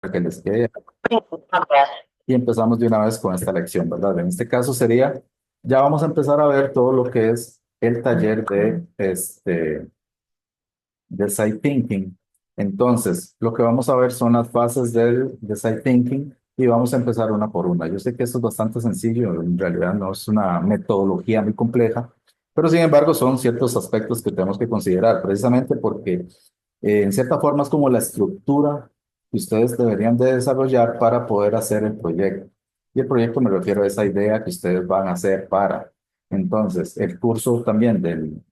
que les quede. Y empezamos de una vez con esta lección, ¿verdad? En este caso sería, ya vamos a empezar a ver todo lo que es el taller de Side Thinking. Entonces, lo que vamos a ver son las fases de Side Thinking y vamos a empezar una por una. Yo sé que esto es bastante sencillo, en realidad no es una metodología muy compleja, pero sin embargo son ciertos aspectos que tenemos que considerar, precisamente porque en cierta forma es como la estructura que ustedes deberían de desarrollar para poder hacer el proyecto. Y el proyecto me refiero a esa idea que ustedes van a hacer para. Entonces, el curso también del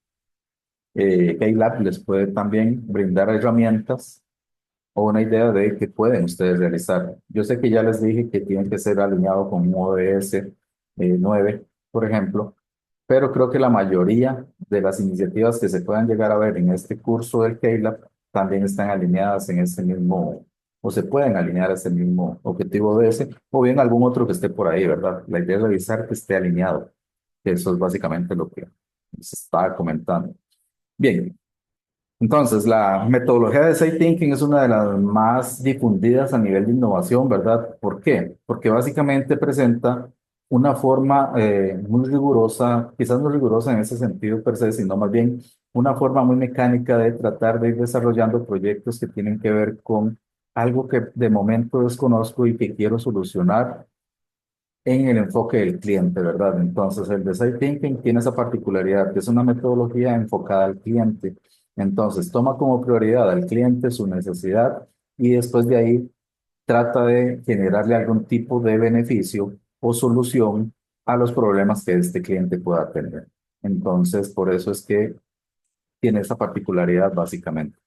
Keylab les puede también brindar herramientas o una idea de qué pueden ustedes realizar. Yo sé que ya les dije que tienen que ser alineado con un ODS 9, por ejemplo, pero creo que la mayoría de las iniciativas que se puedan llegar a ver en este curso del Keylab también están alineadas en ese mismo, o se pueden alinear a ese mismo objetivo ODS, o bien algún otro que esté por ahí, ¿verdad? La idea es revisar que esté alineado. Eso es básicamente lo que se está comentando. Bien, entonces, la metodología de Design Thinking es una de las más difundidas a nivel de innovación, ¿verdad? ¿Por qué? Porque básicamente presenta una forma muy rigurosa, quizás no rigurosa en ese sentido per se, sino más bien una forma muy mecánica de tratar de ir desarrollando proyectos que tienen que ver con algo que de momento desconozco y que quiero solucionar en el enfoque del cliente, ¿verdad? Entonces, el design thinking tiene esa particularidad, que es una metodología enfocada al cliente. Entonces, toma como prioridad al cliente su necesidad y después de ahí trata de generarle algún tipo de beneficio o solución a los problemas que este cliente pueda tener. Entonces, por eso es que tiene esa particularidad básicamente.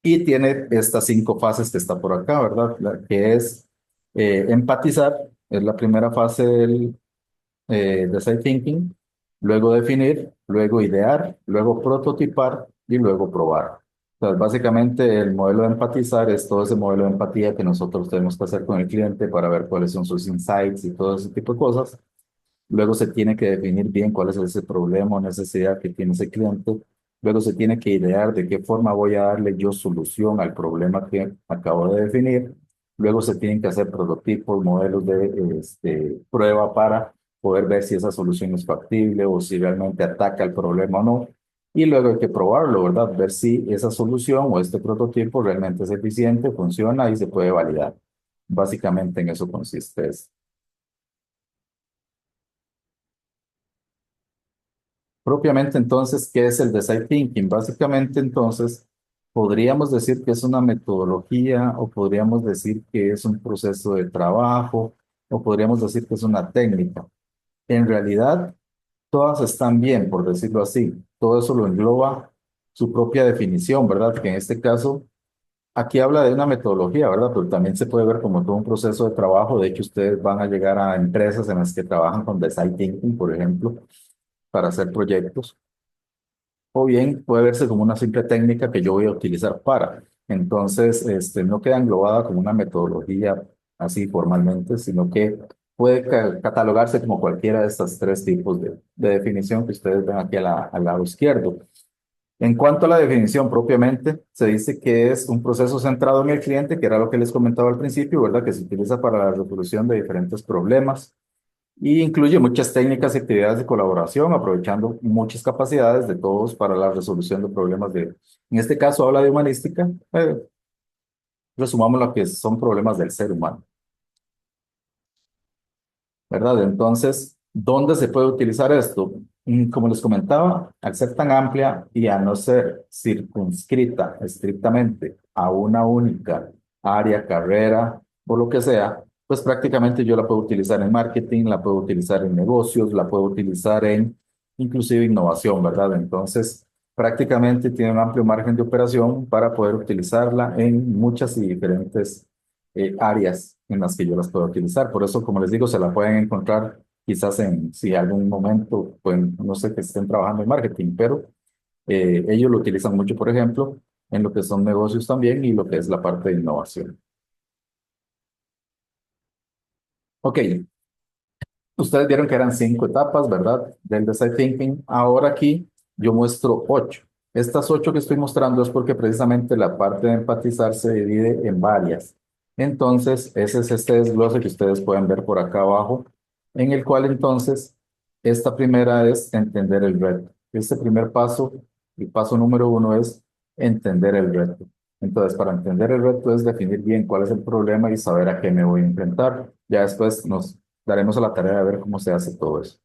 Y tiene estas cinco fases que está por acá, ¿verdad? Que es empatizar, es la primera fase del design thinking, luego definir, luego idear, luego prototipar y luego probar. Entonces, básicamente el modelo de empatizar es todo ese modelo de empatía que nosotros tenemos que hacer con el cliente para ver cuáles son sus insights y todo ese tipo de cosas. Luego se tiene que definir bien cuál es ese problema o necesidad que tiene ese cliente. Luego se tiene que idear de qué forma voy a darle yo solución al problema que acabo de definir. Luego se tienen que hacer prototipos, modelos de prueba para poder ver si esa solución es factible o si realmente ataca el problema o no. Y luego hay que probarlo, ¿verdad? Ver si esa solución o este prototipo realmente es eficiente, funciona y se puede validar. Básicamente en eso consiste esto. Propiamente entonces, ¿qué es el design thinking? Básicamente entonces, podríamos decir que es una metodología o podríamos decir que es un proceso de trabajo o podríamos decir que es una técnica. En realidad, todas están bien, por decirlo así. Todo eso lo engloba su propia definición, ¿verdad? Que en este caso, aquí habla de una metodología, ¿verdad? Pero también se puede ver como todo un proceso de trabajo. De hecho, ustedes van a llegar a empresas en las que trabajan con design thinking, por ejemplo, para hacer proyectos. O bien puede verse como una simple técnica que yo voy a utilizar para. Entonces, no queda englobada como una metodología así formalmente, sino que puede catalogarse como cualquiera de estos tres tipos de definición que ustedes ven aquí al lado izquierdo. En cuanto a la definición propiamente, se dice que es un proceso centrado en el cliente, que era lo que les comentaba al principio, ¿verdad? Que se utiliza para la resolución de diferentes problemas y incluye muchas técnicas y actividades de colaboración, aprovechando muchas capacidades de todos para la resolución de problemas en este caso habla de humanística, resumamos lo que son problemas del ser humano, ¿verdad? Entonces, ¿dónde se puede utilizar esto? Como les comentaba, al ser tan amplia y a no ser circunscrita estrictamente a una única área, carrera o lo que sea, pues prácticamente yo la puedo utilizar en marketing, la puedo utilizar en negocios, la puedo utilizar en inclusive innovación, ¿verdad? Entonces, prácticamente tiene un amplio margen de operación para poder utilizarla en muchas y diferentes áreas en las que yo las puedo utilizar. Por eso, como les digo, se la pueden encontrar quizás en, si algún momento, pues no sé que estén trabajando en marketing, pero ellos lo utilizan mucho, por ejemplo, en lo que son negocios también y lo que es la parte de innovación. Ok, ustedes vieron que eran cinco etapas, ¿verdad? Del design thinking. Ahora aquí yo muestro ocho. Estas ocho que estoy mostrando es porque precisamente la parte de empatizar se divide en varias. Entonces, ese es este desglose que ustedes pueden ver por acá abajo, en el cual entonces, esta primera es entender el reto. Este primer paso, el paso número uno es entender el reto. Entonces, para entender el reto es definir bien cuál es el problema y saber a qué me voy a enfrentar. Ya después nos daremos a la tarea de ver cómo se hace todo eso.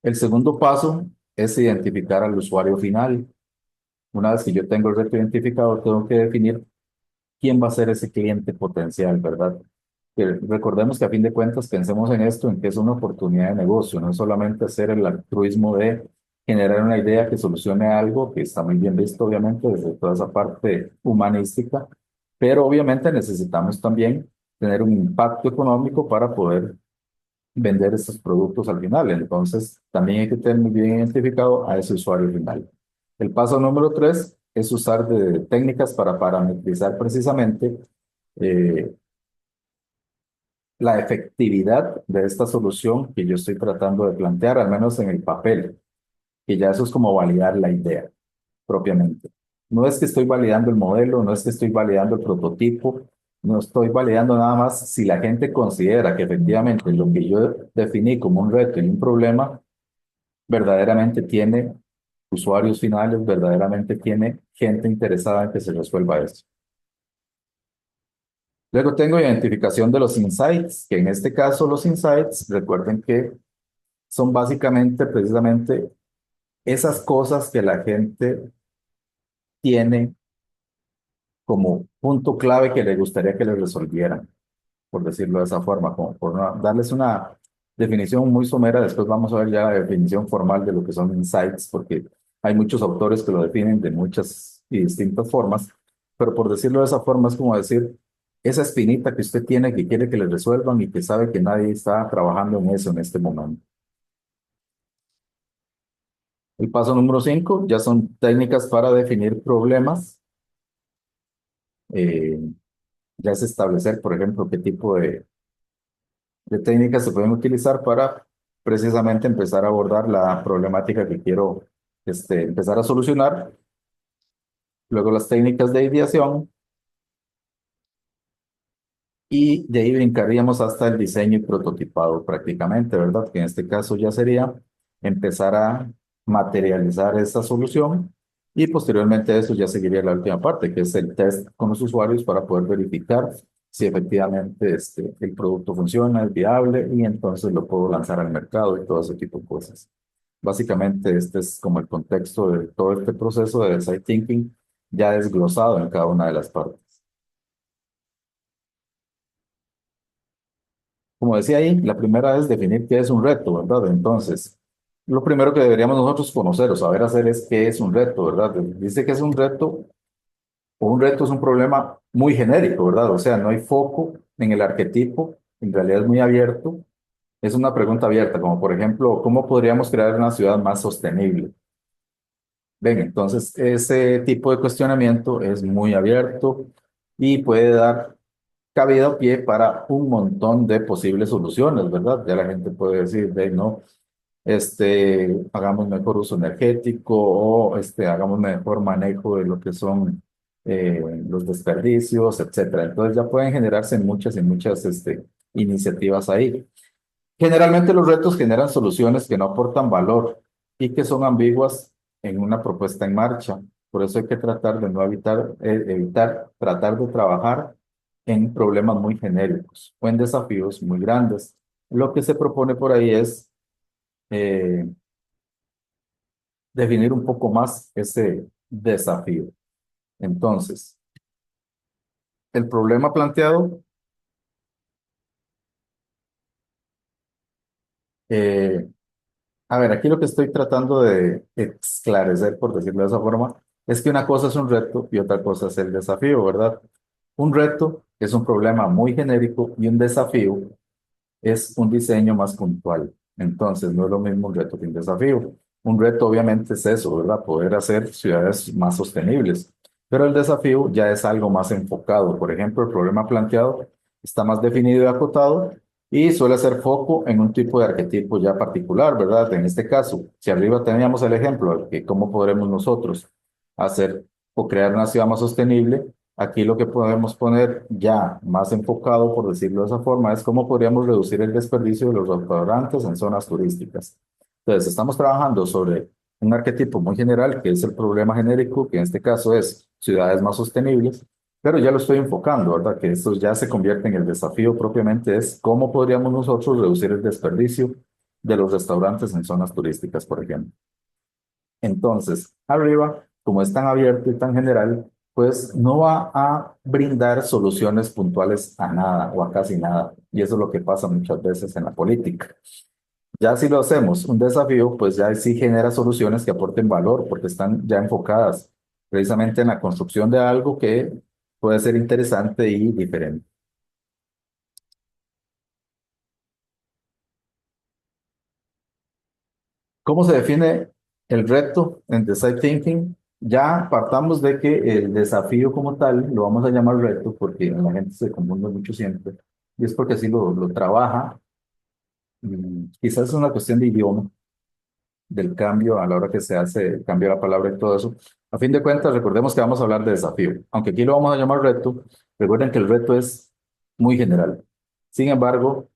El segundo paso es identificar al usuario final. Una vez que yo tengo el reto identificado, tengo que definir quién va a ser ese cliente potencial, ¿verdad? Que recordemos que a fin de cuentas pensemos en esto, en que es una oportunidad de negocio, no es solamente hacer el altruismo de generar una idea que solucione algo, que está muy bien visto, obviamente, desde toda esa parte humanística, pero obviamente necesitamos también tener un impacto económico para poder vender estos productos al final. Entonces, también hay que tener muy bien identificado a ese usuario final. El paso número tres es usar de técnicas para parametrizar precisamente eh, la efectividad de esta solución que yo estoy tratando de plantear, al menos en el papel, que ya eso es como validar la idea propiamente. No es que estoy validando el modelo, no es que estoy validando el prototipo, no estoy validando nada más si la gente considera que efectivamente lo que yo definí como un reto y un problema verdaderamente tiene usuarios finales, verdaderamente tiene gente interesada en que se resuelva eso. Luego tengo identificación de los insights, que en este caso los insights, recuerden que son básicamente precisamente esas cosas que la gente tiene como punto clave que le gustaría que le resolvieran, por decirlo de esa forma, como por darles una definición muy somera. Después vamos a ver ya la definición formal de lo que son insights, porque hay muchos autores que lo definen de muchas y distintas formas, pero por decirlo de esa forma es como decir esa espinita que usted tiene que quiere que le resuelvan y que sabe que nadie está trabajando en eso en este momento. El paso número 5 ya son técnicas para definir problemas. Eh, ya es establecer, por ejemplo, qué tipo de técnicas se pueden utilizar para precisamente empezar a abordar la problemática que quiero empezar a solucionar. Luego las técnicas de ideación y de ahí brincaríamos hasta el diseño y prototipado prácticamente, ¿verdad? Que en este caso ya sería empezar a materializar esta solución y posteriormente a eso ya seguiría la última parte, que es el test con los usuarios para poder verificar si efectivamente el producto funciona, es viable y entonces lo puedo lanzar al mercado y todo ese tipo de cosas. Básicamente este es como el contexto de todo este proceso de design thinking ya desglosado en cada una de las partes. Como decía ahí, la primera es definir qué es un reto, ¿verdad? Entonces, lo primero que deberíamos nosotros conocer o saber hacer es qué es un reto, ¿verdad? Dice que es un reto, o un reto es un problema muy genérico, ¿verdad? O sea, no hay foco en el arquetipo, en realidad es muy abierto. Es una pregunta abierta, como por ejemplo, ¿cómo podríamos crear una ciudad más sostenible? Ven, entonces ese tipo de cuestionamiento es muy abierto y puede dar cabida o pie para un montón de posibles soluciones, ¿verdad? Ya la gente puede decir, de no, hagamos mejor uso energético o hagamos mejor manejo de lo que son los desperdicios, etcétera. Entonces ya pueden generarse muchas y muchas iniciativas ahí. Generalmente los retos generan soluciones que no aportan valor y que son ambiguas en una propuesta en marcha. Por eso hay que tratar de no evitar tratar de trabajar en problemas muy genéricos o en desafíos muy grandes. Lo que se propone por ahí es eh, definir un poco más ese desafío. Entonces, el problema planteado, eh, a ver, aquí lo que estoy tratando de esclarecer, por decirlo de esa forma, es que una cosa es un reto y otra cosa es el desafío, ¿verdad? Un reto es un problema muy genérico y un desafío es un diseño más puntual. Entonces, no es lo mismo un reto que un desafío. Un reto obviamente es eso, ¿verdad? Poder hacer ciudades más sostenibles. Pero el desafío ya es algo más enfocado. Por ejemplo, el problema planteado está más definido y acotado y suele hacer foco en un tipo de arquetipo ya particular, ¿verdad? En este caso, si arriba teníamos el ejemplo de que cómo podremos nosotros hacer o crear una ciudad más sostenible, Aquí lo que podemos poner ya más enfocado, por decirlo de esa forma, es cómo podríamos reducir el desperdicio de los restaurantes en zonas turísticas. Entonces, estamos trabajando sobre un arquetipo muy general, que es el problema genérico, que en este caso es ciudades más sostenibles, pero ya lo estoy enfocando, ¿verdad? Que esto ya se convierte en el desafío propiamente, es cómo podríamos nosotros reducir el desperdicio de los restaurantes en zonas turísticas, por ejemplo. Entonces, arriba, como es tan abierto y tan general, pues no va a brindar soluciones puntuales a nada o a casi nada. Y eso es lo que pasa muchas veces en la política. Ya si lo hacemos un desafío, pues ya sí genera soluciones que aporten valor, porque están ya enfocadas precisamente en la construcción de algo que puede ser interesante y diferente. ¿Cómo se define el reto en Design Thinking? Ya partamos de que el desafío como tal lo vamos a llamar reto porque la gente se confunde mucho siempre y es porque así lo trabaja. Quizás es una cuestión de idioma, del cambio a la hora que se hace el cambio de la palabra y todo eso. A fin de cuentas, recordemos que vamos a hablar de desafío. Aunque aquí lo vamos a llamar reto, recuerden que el reto es muy general. Sin embargo,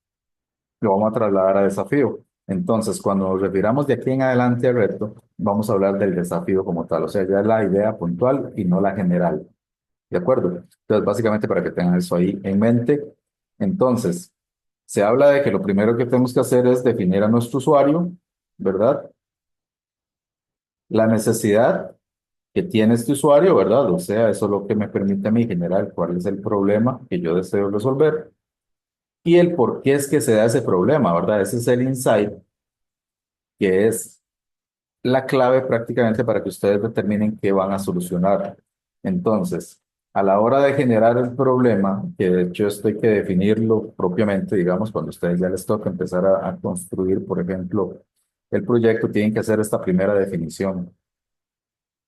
lo vamos a trasladar a desafío. Entonces, cuando nos refiramos de aquí en adelante al reto, vamos a hablar del desafío como tal, o sea, ya es la idea puntual y no la general. ¿De acuerdo? Entonces, básicamente para que tengan eso ahí en mente. Entonces, se habla de que lo primero que tenemos que hacer es definir a nuestro usuario, ¿verdad? La necesidad que tiene este usuario, ¿verdad? O sea, eso es lo que me permite a mí generar cuál es el problema que yo deseo resolver y el por qué es que se da ese problema, ¿verdad? Ese es el insight que es la clave prácticamente para que ustedes determinen qué van a solucionar. Entonces, a la hora de generar el problema, que de hecho esto hay que definirlo propiamente, digamos, cuando a ustedes ya les toca empezar a construir, por ejemplo, el proyecto, tienen que hacer esta primera definición,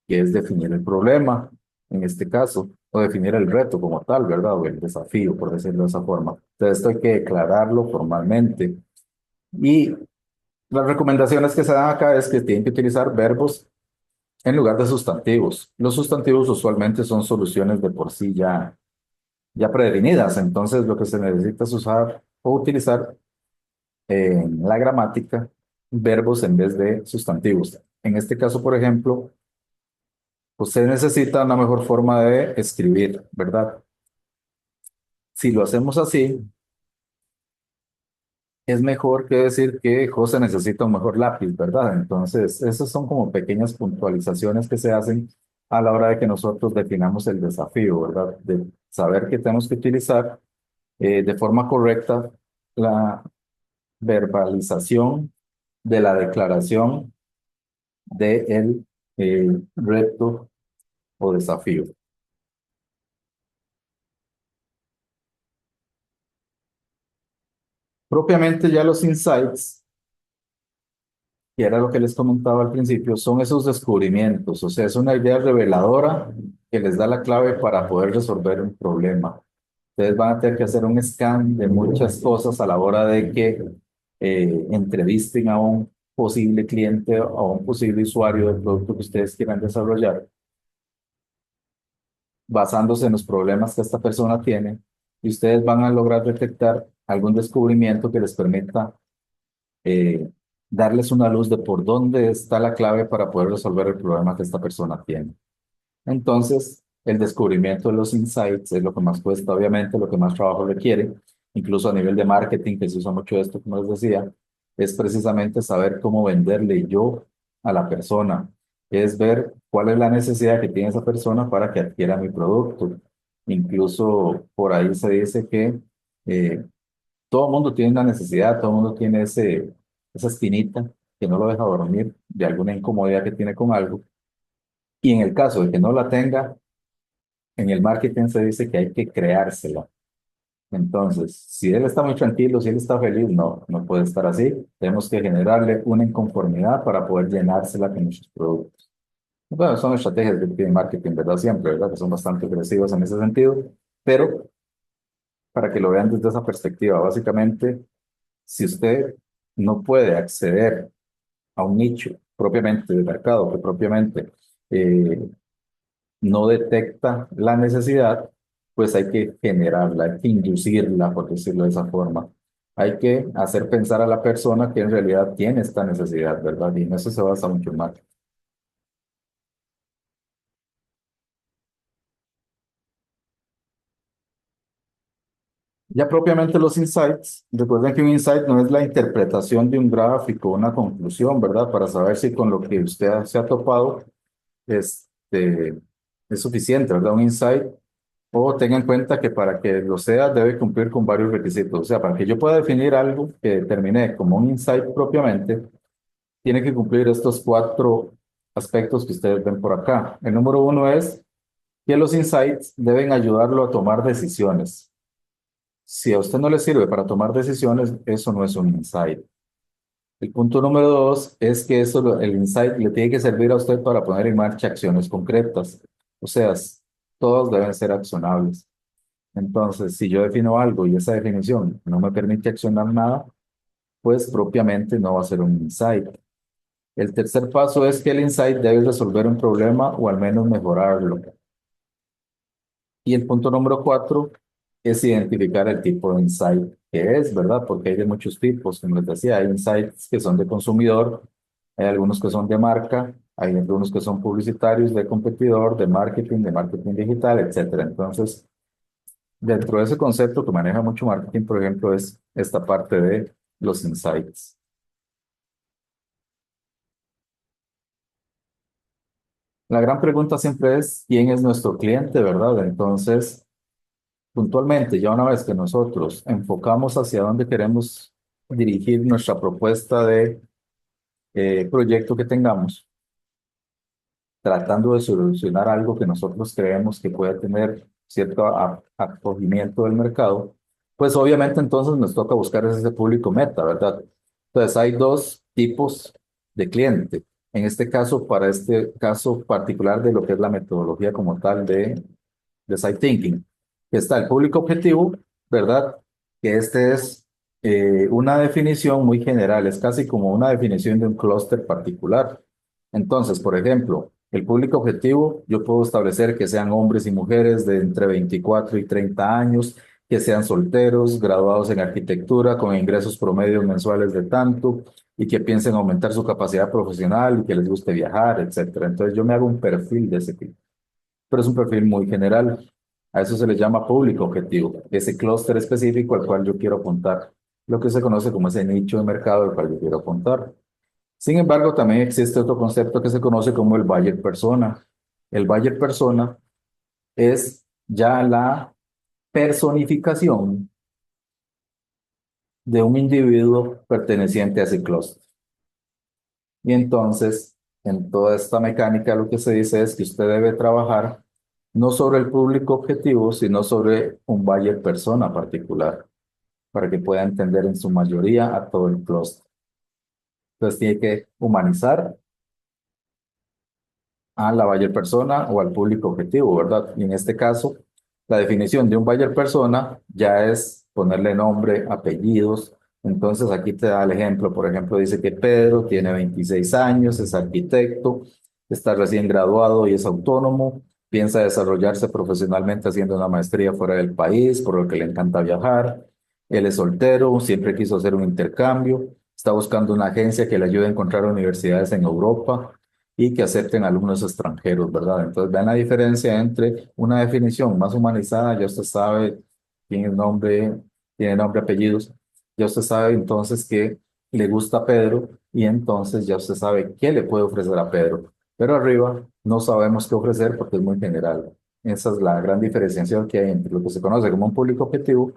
que es definir el problema, en este caso, o definir el reto como tal, ¿verdad? O el desafío, por decirlo de esa forma. Entonces, esto hay que declararlo formalmente. Y las recomendaciones que se dan acá es que tienen que utilizar verbos en lugar de sustantivos. Los sustantivos usualmente son soluciones de por sí ya predefinidas, entonces lo que se necesita es usar o utilizar en la gramática verbos en vez de sustantivos. En este caso, por ejemplo, usted necesita una mejor forma de escribir, ¿verdad? Si lo hacemos así, es mejor que decir que José necesita un mejor lápiz, ¿verdad? Entonces, esas son como pequeñas puntualizaciones que se hacen a la hora de que nosotros definamos el desafío, ¿verdad? De saber que tenemos que utilizar de forma correcta la verbalización de la declaración del reto o desafío. Propiamente ya los insights, y era lo que les comentaba al principio, son esos descubrimientos, o sea, es una idea reveladora que les da la clave para poder resolver un problema. Ustedes van a tener que hacer un scan de muchas cosas a la hora de que entrevisten a un posible cliente o a un posible usuario del producto que ustedes quieran desarrollar, basándose en los problemas que esta persona tiene, y ustedes van a lograr detectar algún descubrimiento que les permita eh, darles una luz de por dónde está la clave para poder resolver el problema que esta persona tiene. Entonces, el descubrimiento de los insights es lo que más cuesta, obviamente, lo que más trabajo requiere, incluso a nivel de marketing, que se usa mucho esto, como les decía, es precisamente saber cómo venderle yo a la persona, es ver cuál es la necesidad que tiene esa persona para que adquiera mi producto. Incluso por ahí se dice que eh, todo el mundo tiene una necesidad, todo el mundo tiene esa espinita que no lo deja dormir de alguna incomodidad que tiene con algo. Y en el caso de que no la tenga, en el marketing se dice que hay que creársela. Entonces, si él está muy tranquilo, si él está feliz, no puede estar así. Tenemos que generarle una inconformidad para poder llenársela con nuestros productos. Bueno, son estrategias de marketing, ¿verdad? Siempre, ¿verdad? Que son bastante agresivas en ese sentido, pero para que lo vean desde esa perspectiva, básicamente, si usted no puede acceder a un nicho propiamente de mercado, que propiamente eh, no detecta la necesidad, pues hay que generarla, hay que inducirla, por decirlo de esa forma. Hay que hacer pensar a la persona que en realidad tiene esta necesidad, ¿verdad? Y en eso se basa mucho más. Ya propiamente los insights, recuerden que un insight no es la interpretación de un gráfico, una conclusión, ¿verdad? Para saber si con lo que usted se ha topado este, es suficiente, ¿verdad? Un insight, o tenga en cuenta que para que lo sea debe cumplir con varios requisitos. O sea, para que yo pueda definir algo que determine como un insight propiamente, tiene que cumplir estos cuatro aspectos que ustedes ven por acá. El número uno es que los insights deben ayudarlo a tomar decisiones. Si a usted no le sirve para tomar decisiones, eso no es un insight. El punto número dos es que el insight le tiene que servir a usted para poner en marcha acciones concretas. O sea, todas deben ser accionables. Entonces, si yo defino algo y esa definición no me permite accionar nada, pues propiamente no va a ser un insight. El tercer paso es que el insight debe resolver un problema o al menos mejorarlo. Y el punto número cuatro es identificar el tipo de insight que es, ¿verdad? Porque hay de muchos tipos, como les decía, hay insights que son de consumidor, hay algunos que son de marca, hay algunos que son publicitarios, de competidor, de marketing digital, etcétera. Entonces, dentro de ese concepto que maneja mucho marketing, por ejemplo, es esta parte de los insights. La gran pregunta siempre es, ¿quién es nuestro cliente, verdad? Entonces, puntualmente, ya una vez que nosotros enfocamos hacia dónde queremos dirigir nuestra propuesta de proyecto que tengamos, tratando de solucionar algo que nosotros creemos que puede tener cierto acogimiento del mercado, pues obviamente entonces nos toca buscar ese público meta, ¿verdad? Entonces hay dos tipos de cliente. En este caso, para este caso particular de lo que es la metodología como tal de Site Thinking, que está el público objetivo, ¿verdad? Que este es una definición muy general, es casi como una definición de un clúster particular. Entonces, por ejemplo, el público objetivo, yo puedo establecer que sean hombres y mujeres de entre 24 y 30 años, que sean solteros, graduados en arquitectura, con ingresos promedios mensuales de tanto, y que piensen aumentar su capacidad profesional y que les guste viajar, etcétera. Entonces, yo me hago un perfil de ese tipo, pero es un perfil muy general. A eso se le llama público objetivo, ese clúster específico al cual yo quiero apuntar, lo que se conoce como ese nicho de mercado al cual yo quiero apuntar. Sin embargo, también existe otro concepto que se conoce como el buyer persona. El buyer persona es ya la personificación de un individuo perteneciente a ese clúster. Y entonces, en toda esta mecánica, lo que se dice es que usted debe trabajar no sobre el público objetivo, sino sobre un buyer persona particular, para que pueda entender en su mayoría a todo el clúster. Entonces, tiene que humanizar a la buyer persona o al público objetivo, ¿verdad? Y en este caso, la definición de un buyer persona ya es ponerle nombre, apellidos. Entonces aquí te da el ejemplo, por ejemplo, dice que Pedro tiene 26 años, es arquitecto, está recién graduado y es autónomo, piensa desarrollarse profesionalmente haciendo una maestría fuera del país, por lo que le encanta viajar. Él es soltero, siempre quiso hacer un intercambio, está buscando una agencia que le ayude a encontrar universidades en Europa y que acepten alumnos extranjeros, ¿verdad? Entonces, vean la diferencia entre una definición más humanizada, ya usted sabe quién es nombre, tiene nombre, apellidos, ya usted sabe entonces que le gusta a Pedro y entonces ya usted sabe qué le puede ofrecer a Pedro. Pero arriba no sabemos qué ofrecer porque es muy general. Esa es la gran diferenciación que hay entre lo que se conoce como un público objetivo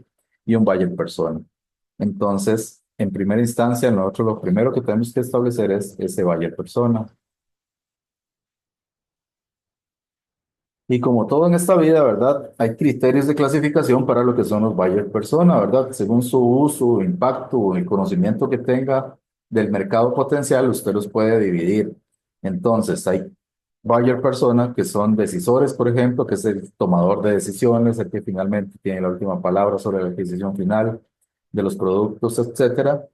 y un buyer persona. Entonces, en primera instancia, nosotros lo primero que tenemos que establecer es ese buyer persona. Y como todo en esta vida, ¿verdad? Hay criterios de clasificación para lo que son los buyer persona, ¿verdad? Según su uso, impacto, el conocimiento que tenga del mercado potencial, usted los puede dividir. Entonces, hay buyer persona que son decisores, por ejemplo, que es el tomador de decisiones, el que finalmente tiene la última palabra sobre la adquisición final de los productos, etcétera,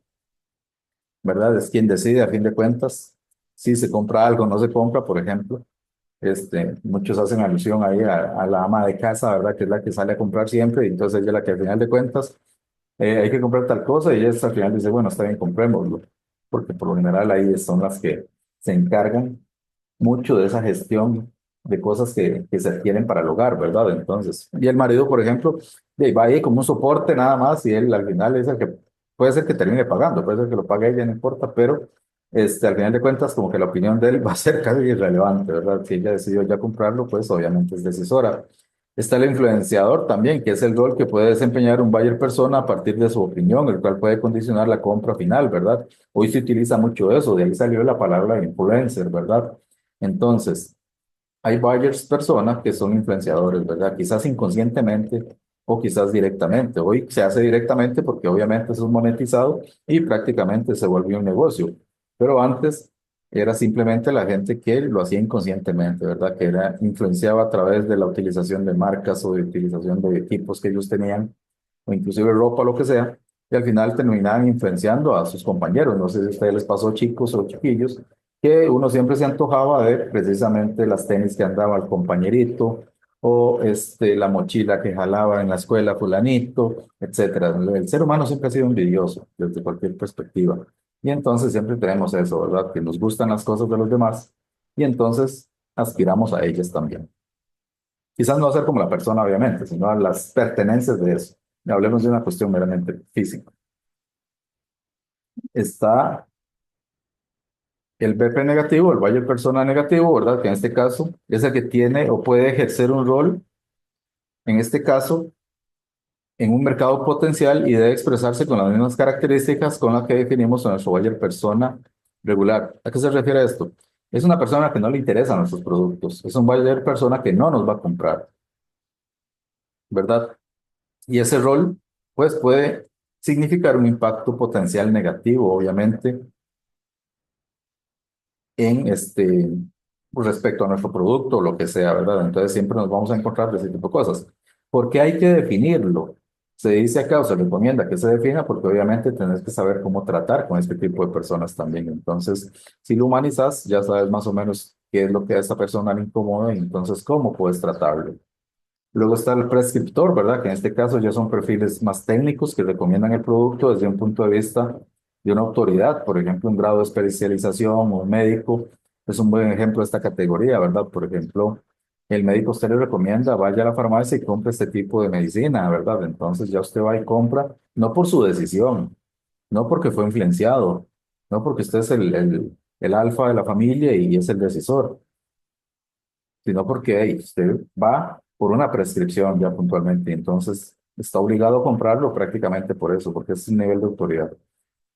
¿verdad? Es quien decide a fin de cuentas si se compra algo o no se compra, por ejemplo. Muchos hacen alusión ahí a la ama de casa, ¿verdad? Que es la que sale a comprar siempre y entonces ella es la que al final de cuentas hay que comprar tal cosa y ella al final dice, bueno, está bien, comprémoslo, porque por lo general ahí son las que se encargan mucho de esa gestión de cosas que se adquieren para el hogar, ¿verdad? Entonces, y el marido, por ejemplo, va ahí como un soporte nada más y él al final es el que puede ser que termine pagando, puede ser que lo pague ella, no importa, pero al final de cuentas como que la opinión de él va a ser casi irrelevante, ¿verdad? Si ella decidió ya comprarlo, pues obviamente es decisora. Está el influenciador también, que es el rol que puede desempeñar un buyer persona a partir de su opinión, el cual puede condicionar la compra final, ¿verdad? Hoy se utiliza mucho eso, de ahí salió la palabra influencer, ¿verdad? Entonces, hay buyers personas que son influenciadores, ¿verdad? Quizás inconscientemente o quizás directamente. Hoy se hace directamente porque obviamente eso es monetizado y prácticamente se volvió un negocio. Pero antes era simplemente la gente que lo hacía inconscientemente, ¿verdad? Que era influenciado a través de la utilización de marcas o de utilización de equipos que ellos tenían o inclusive ropa, lo que sea. Y al final terminaban influenciando a sus compañeros. No sé si a ustedes les pasó, chicos o chiquillos, que uno siempre se antojaba de precisamente las tenis que andaba el compañerito o la mochila que jalaba en la escuela fulanito, etcétera. El ser humano siempre ha sido envidioso desde cualquier perspectiva. Y entonces siempre tenemos eso, ¿verdad? Que nos gustan las cosas de los demás y entonces aspiramos a ellas también. Quizás no a ser como la persona, obviamente, sino a las pertenencias de eso. Y hablemos de una cuestión meramente física. Está el BP negativo, el buyer persona negativo, ¿verdad? Que en este caso es el que tiene o puede ejercer un rol, en este caso, en un mercado potencial y debe expresarse con las mismas características con las que definimos a nuestro buyer persona regular. ¿A qué se refiere esto? Es una persona que no le interesan nuestros productos, es un buyer persona que no nos va a comprar, ¿verdad? Y ese rol, pues, puede significar un impacto potencial negativo, obviamente, en respecto a nuestro producto o lo que sea, ¿verdad? Entonces siempre nos vamos a encontrar de ese tipo de cosas. ¿Por qué hay que definirlo? Se dice acá o se recomienda que se defina porque obviamente tenés que saber cómo tratar con este tipo de personas también. Entonces, si lo humanizas, ya sabes más o menos qué es lo que a esta persona le incomoda y entonces cómo puedes tratarlo. Luego está el prescriptor, ¿verdad? Que en este caso ya son perfiles más técnicos que recomiendan el producto desde un punto de vista de una autoridad, por ejemplo, un grado de especialización o un médico es un buen ejemplo de esta categoría, ¿verdad? Por ejemplo, el médico usted le recomienda, vaya a la farmacia y compre este tipo de medicina, ¿verdad? Entonces ya usted va y compra, no por su decisión, no porque fue influenciado, no porque usted es el alfa de la familia y es el decisor, sino porque hey, usted va por una prescripción ya puntualmente, y entonces está obligado a comprarlo prácticamente por eso, porque es un nivel de autoridad.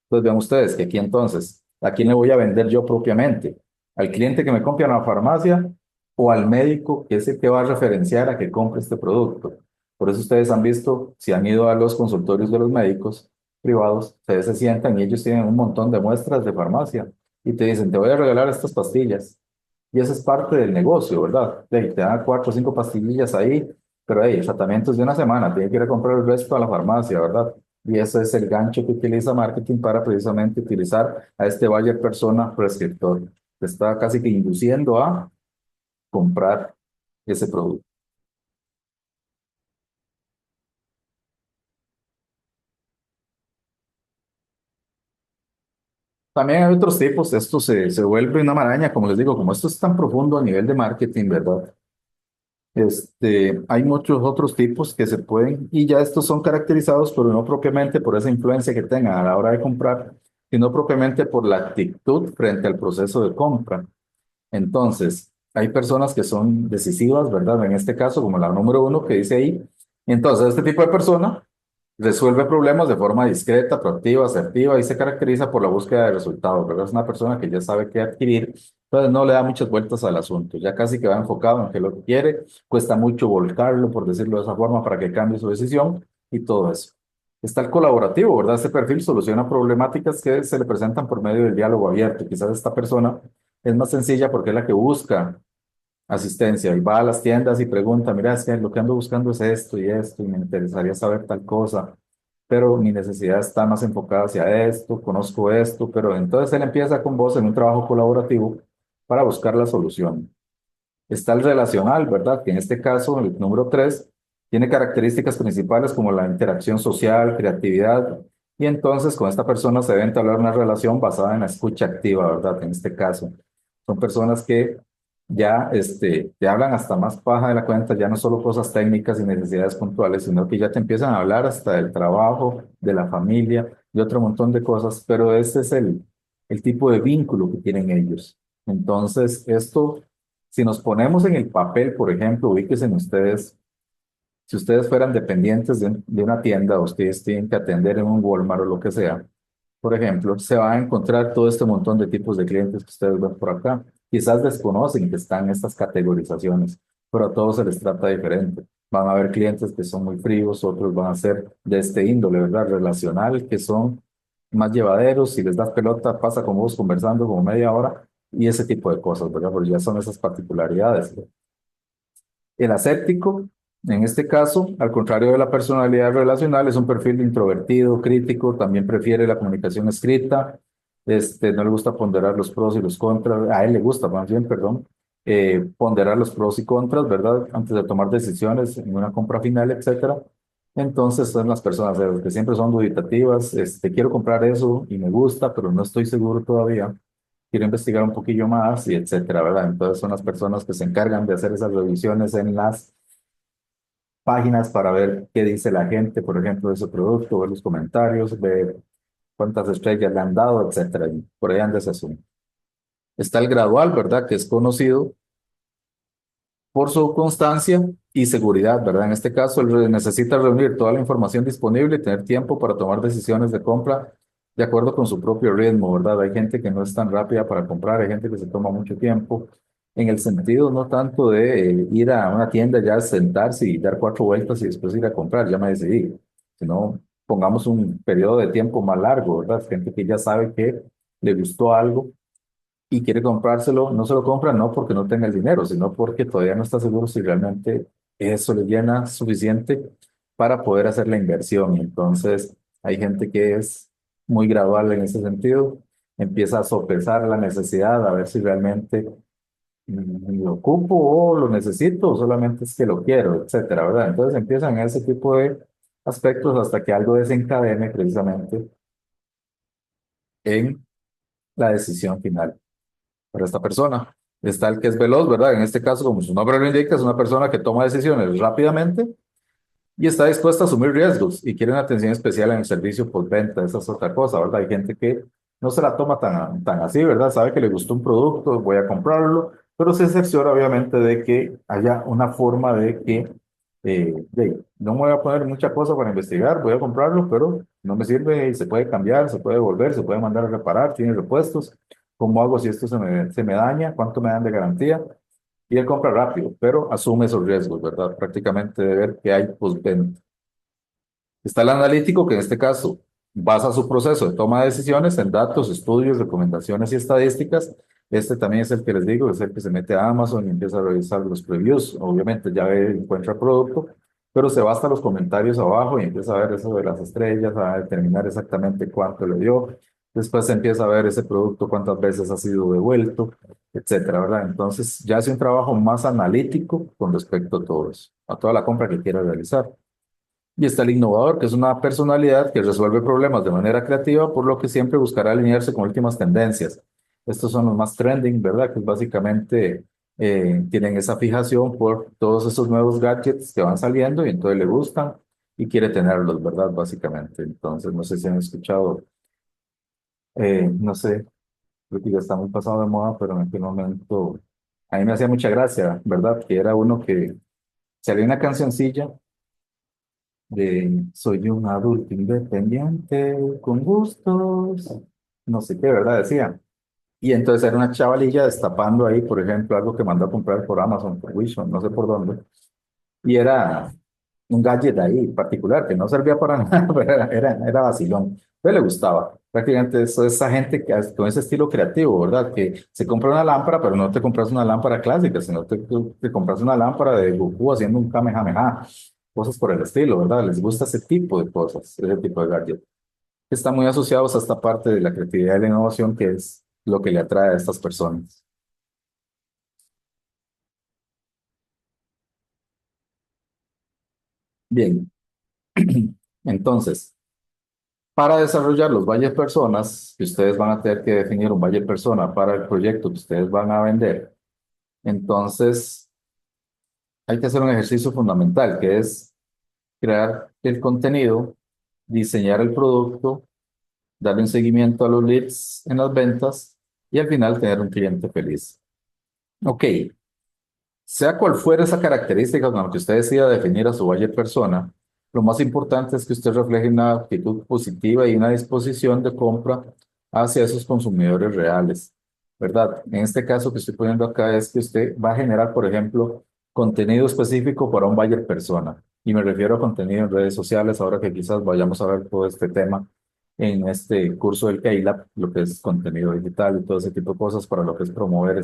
Entonces vean ustedes que aquí entonces, ¿a quién le voy a vender yo propiamente? ¿Al cliente que me compra en la farmacia o al médico que es el que va a referenciar a que compre este producto? Por eso ustedes han visto, si han ido a los consultorios de los médicos privados, ustedes se sientan y ellos tienen un montón de muestras de farmacia y te dicen, te voy a regalar estas pastillas. Y eso es parte del negocio, ¿verdad? Te dan cuatro o cinco pastillas ahí, pero hey, el tratamiento es de una semana, tiene que ir a comprar el resto a la farmacia, ¿verdad? Y ese es el gancho que utiliza marketing para precisamente utilizar a este buyer persona prescriptor. Te está casi que induciendo a comprar ese producto. También hay otros tipos, esto se vuelve una maraña, como les digo, como esto es tan profundo a nivel de marketing, ¿verdad? Hay muchos otros tipos que se pueden, y ya estos son caracterizados, pero no propiamente por esa influencia que tengan a la hora de comprar, sino propiamente por la actitud frente al proceso de compra. Entonces, hay personas que son decisivas, ¿verdad? En este caso, como la número uno que dice ahí. Entonces, este tipo de persona resuelve problemas de forma discreta, proactiva, asertiva y se caracteriza por la búsqueda de resultados, ¿verdad? Es una persona que ya sabe qué adquirir, entonces no le da muchas vueltas al asunto, ya casi que va enfocado en qué es lo que quiere, cuesta mucho volcarlo, por decirlo de esa forma, para que cambie su decisión y todo eso. Está el colaborativo, ¿verdad? Este perfil soluciona problemáticas que se le presentan por medio del diálogo abierto. Quizás esta persona es más sencilla porque es la que busca asistencia y va a las tiendas y pregunta, mira, es que lo que ando buscando es esto y me interesaría saber tal cosa, pero mi necesidad está más enfocada hacia esto, conozco esto, pero entonces él empieza con vos en un trabajo colaborativo para buscar la solución. Está el relacional, ¿verdad? Que en este caso, el número 3, tiene características principales como la interacción social, creatividad, y entonces con esta persona se debe entablar una relación basada en la escucha activa, ¿verdad? En este caso, son personas que ya te hablan hasta más paja de la cuenta, ya no solo cosas técnicas y necesidades puntuales, sino que ya te empiezan a hablar hasta del trabajo, de la familia y otro montón de cosas, pero ese es el tipo de vínculo que tienen ellos. Entonces, esto, si nos ponemos en el papel, por ejemplo, ubíquense en ustedes, si ustedes fueran dependientes de una tienda, o ustedes tienen que atender en un Walmart o lo que sea, por ejemplo, se va a encontrar todo este montón de tipos de clientes que ustedes ven por acá. Quizás desconocen que están estas categorizaciones, pero a todos se les trata diferente. Van a haber clientes que son muy fríos, otros van a ser de este índole, ¿verdad? Relacional, que son más llevaderos. Si les das pelota, pasa con vos conversando como media hora y ese tipo de cosas, ¿verdad? Porque ya son esas particularidades. El aséptico, en este caso, al contrario de la personalidad relacional, es un perfil introvertido, crítico, también prefiere la comunicación escrita, no le gusta ponderar los pros y los contras, a él le gusta más bien, perdón, ponderar los pros y contras, ¿verdad? Antes de tomar decisiones en una compra final, etcétera. Entonces son las personas que siempre son dubitativas, quiero comprar eso y me gusta, pero no estoy seguro todavía, quiero investigar un poquillo más y etcétera, ¿verdad? Entonces son las personas que se encargan de hacer esas revisiones en las páginas para ver qué dice la gente, por ejemplo, de ese producto, ver los comentarios, ver cuántas estrellas le han dado, etcétera. Y por ahí anda ese asunto. Está el gradual, ¿verdad? Que es conocido por su constancia y seguridad, ¿verdad? En este caso, él necesita reunir toda la información disponible y tener tiempo para tomar decisiones de compra de acuerdo con su propio ritmo, ¿verdad? Hay gente que no es tan rápida para comprar, hay gente que se toma mucho tiempo, en el sentido no tanto de ir a una tienda ya, sentarse y dar 4 vueltas y después ir a comprar, ya me decidí, sino pongamos un periodo de tiempo más largo, ¿verdad? Gente que ya sabe que le gustó algo y quiere comprárselo, no se lo compra no porque no tenga el dinero, sino porque todavía no está seguro si realmente eso le llena suficiente para poder hacer la inversión. Entonces, hay gente que es muy gradual en ese sentido, empieza a sopesar la necesidad, a ver si realmente lo ocupo o lo necesito o solamente es que lo quiero, etcétera, ¿verdad? Entonces empiezan ese tipo de aspectos hasta que algo desencadene precisamente en la decisión final para esta persona. Está el que es veloz, ¿verdad? En este caso, como su nombre lo indica, es una persona que toma decisiones rápidamente y está dispuesta a asumir riesgos y quiere una atención especial en el servicio postventa. Esa es otra cosa, ¿verdad? Hay gente que no se la toma tan así, ¿verdad? Sabe que le gustó un producto, voy a comprarlo, pero se cerciora obviamente de que haya una forma de que, no me voy a poner mucha cosa para investigar, voy a comprarlo, pero no me sirve y se puede cambiar, se puede devolver, se puede mandar a reparar, tiene repuestos. ¿Cómo hago si esto se me daña? ¿Cuánto me dan de garantía? Y él compra rápido, pero asume esos riesgos, ¿verdad? Prácticamente de ver que hay postventa. Está el analítico, que en este caso basa su proceso de toma de decisiones en datos, estudios, recomendaciones y estadísticas. Este también es el que les digo, es el que se mete a Amazon y empieza a revisar los previews. Obviamente ya encuentra el producto, pero se va hasta los comentarios abajo y empieza a ver eso de las estrellas, a determinar exactamente cuánto le dio. Después se empieza a ver ese producto, cuántas veces ha sido devuelto, etcétera, ¿verdad? Entonces ya hace un trabajo más analítico con respecto a todo eso, a toda la compra que quiera realizar. Y está el innovador, que es una personalidad que resuelve problemas de manera creativa, por lo que siempre buscará alinearse con últimas tendencias. Estos son los más trending, ¿verdad? Que básicamente tienen esa fijación por todos esos nuevos gadgets que van saliendo y entonces le gustan y quiere tenerlos, ¿verdad? Básicamente. Entonces, no sé si han escuchado, no sé, creo que ya está muy pasado de moda, pero en aquel momento a mí me hacía mucha gracia, ¿verdad? Que era uno que salía una cancioncilla de soy un adulto independiente con gustos, no sé qué, ¿verdad? Decía. Y entonces era una chavalilla destapando ahí, por ejemplo, algo que mandó a comprar por Amazon, por Wish, no sé por dónde. Y era un gadget ahí particular que no servía para nada, pero era vacilón. Pero le gustaba. Prácticamente eso es esa gente que con ese estilo creativo, ¿verdad? Que se compra una lámpara, pero no te compras una lámpara clásica, sino te compras una lámpara de Goku haciendo un Kamehameha, cosas por el estilo, ¿verdad? Les gusta ese tipo de cosas, ese tipo de gadget. Están muy asociados a esta parte de la creatividad y la innovación que es lo que le atrae a estas personas. Bien, entonces, para desarrollar los buyer personas, que ustedes van a tener que definir un buyer persona para el proyecto que ustedes van a vender, entonces hay que hacer un ejercicio fundamental, que es crear el contenido, diseñar el producto, darle un seguimiento a los leads en las ventas y al final tener un cliente feliz. Ok, sea cual fuera esa característica con la que usted decida definir a su buyer persona, lo más importante es que usted refleje una actitud positiva y una disposición de compra hacia esos consumidores reales, ¿verdad? En este caso que estoy poniendo acá es que usted va a generar, por ejemplo, contenido específico para un buyer persona. Y me refiero a contenido en redes sociales, ahora que quizás vayamos a ver todo este tema en este curso del K-Lab, lo que es contenido digital y todo ese tipo de cosas para lo que es promover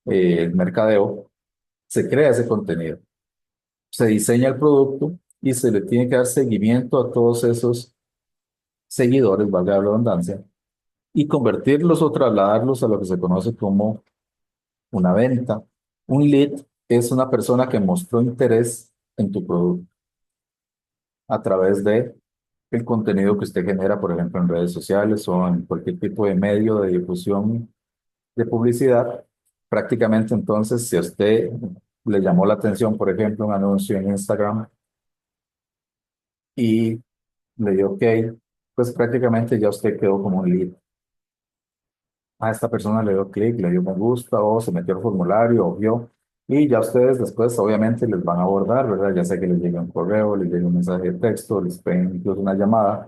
el mercadeo. Se crea ese contenido, se diseña el producto y se le tiene que dar seguimiento a todos esos seguidores, valga la redundancia, y convertirlos o trasladarlos a lo que se conoce como una venta. Un lead es una persona que mostró interés en tu producto a través de el contenido que usted genera, por ejemplo, en redes sociales o en cualquier tipo de medio de difusión de publicidad. Prácticamente entonces, si a usted le llamó la atención, por ejemplo, un anuncio en Instagram y le dio OK, pues prácticamente ya usted quedó como un lead. A esta persona le dio clic, le dio me gusta o se metió al formulario o vio. Y ya ustedes después obviamente les van a abordar, ¿verdad? Ya sea que les llegue un correo, les llegue un mensaje de texto, les peguen incluso una llamada.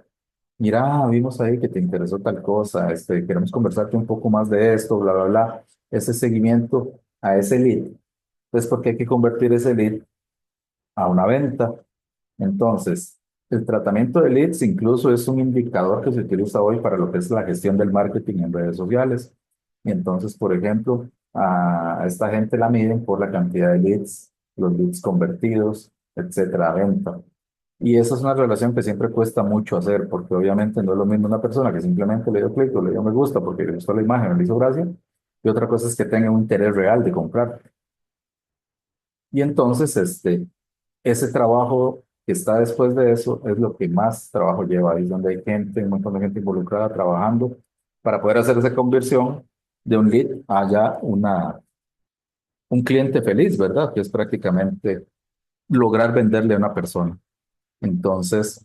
Mira, vimos ahí que te interesó tal cosa, queremos conversarte un poco más de esto, bla, bla, bla. Ese seguimiento a ese lead. Pues porque hay que convertir ese lead a una venta. Entonces, el tratamiento de leads incluso es un indicador que se utiliza hoy para lo que es la gestión del marketing en redes sociales. Y entonces, por ejemplo, a esta gente la miden por la cantidad de leads, los leads convertidos, etcétera, a venta. Y esa es una relación que siempre cuesta mucho hacer, porque obviamente no es lo mismo una persona que simplemente le dio clic o le dio me gusta porque le gustó la imagen o le hizo gracia, y otra cosa es que tenga un interés real de comprar. Y entonces, ese trabajo que está después de eso es lo que más trabajo lleva. Ahí es donde hay gente, un montón de gente involucrada trabajando para poder hacer esa conversión de un lead a ya un cliente feliz, ¿verdad? Que es prácticamente lograr venderle a una persona. Entonces,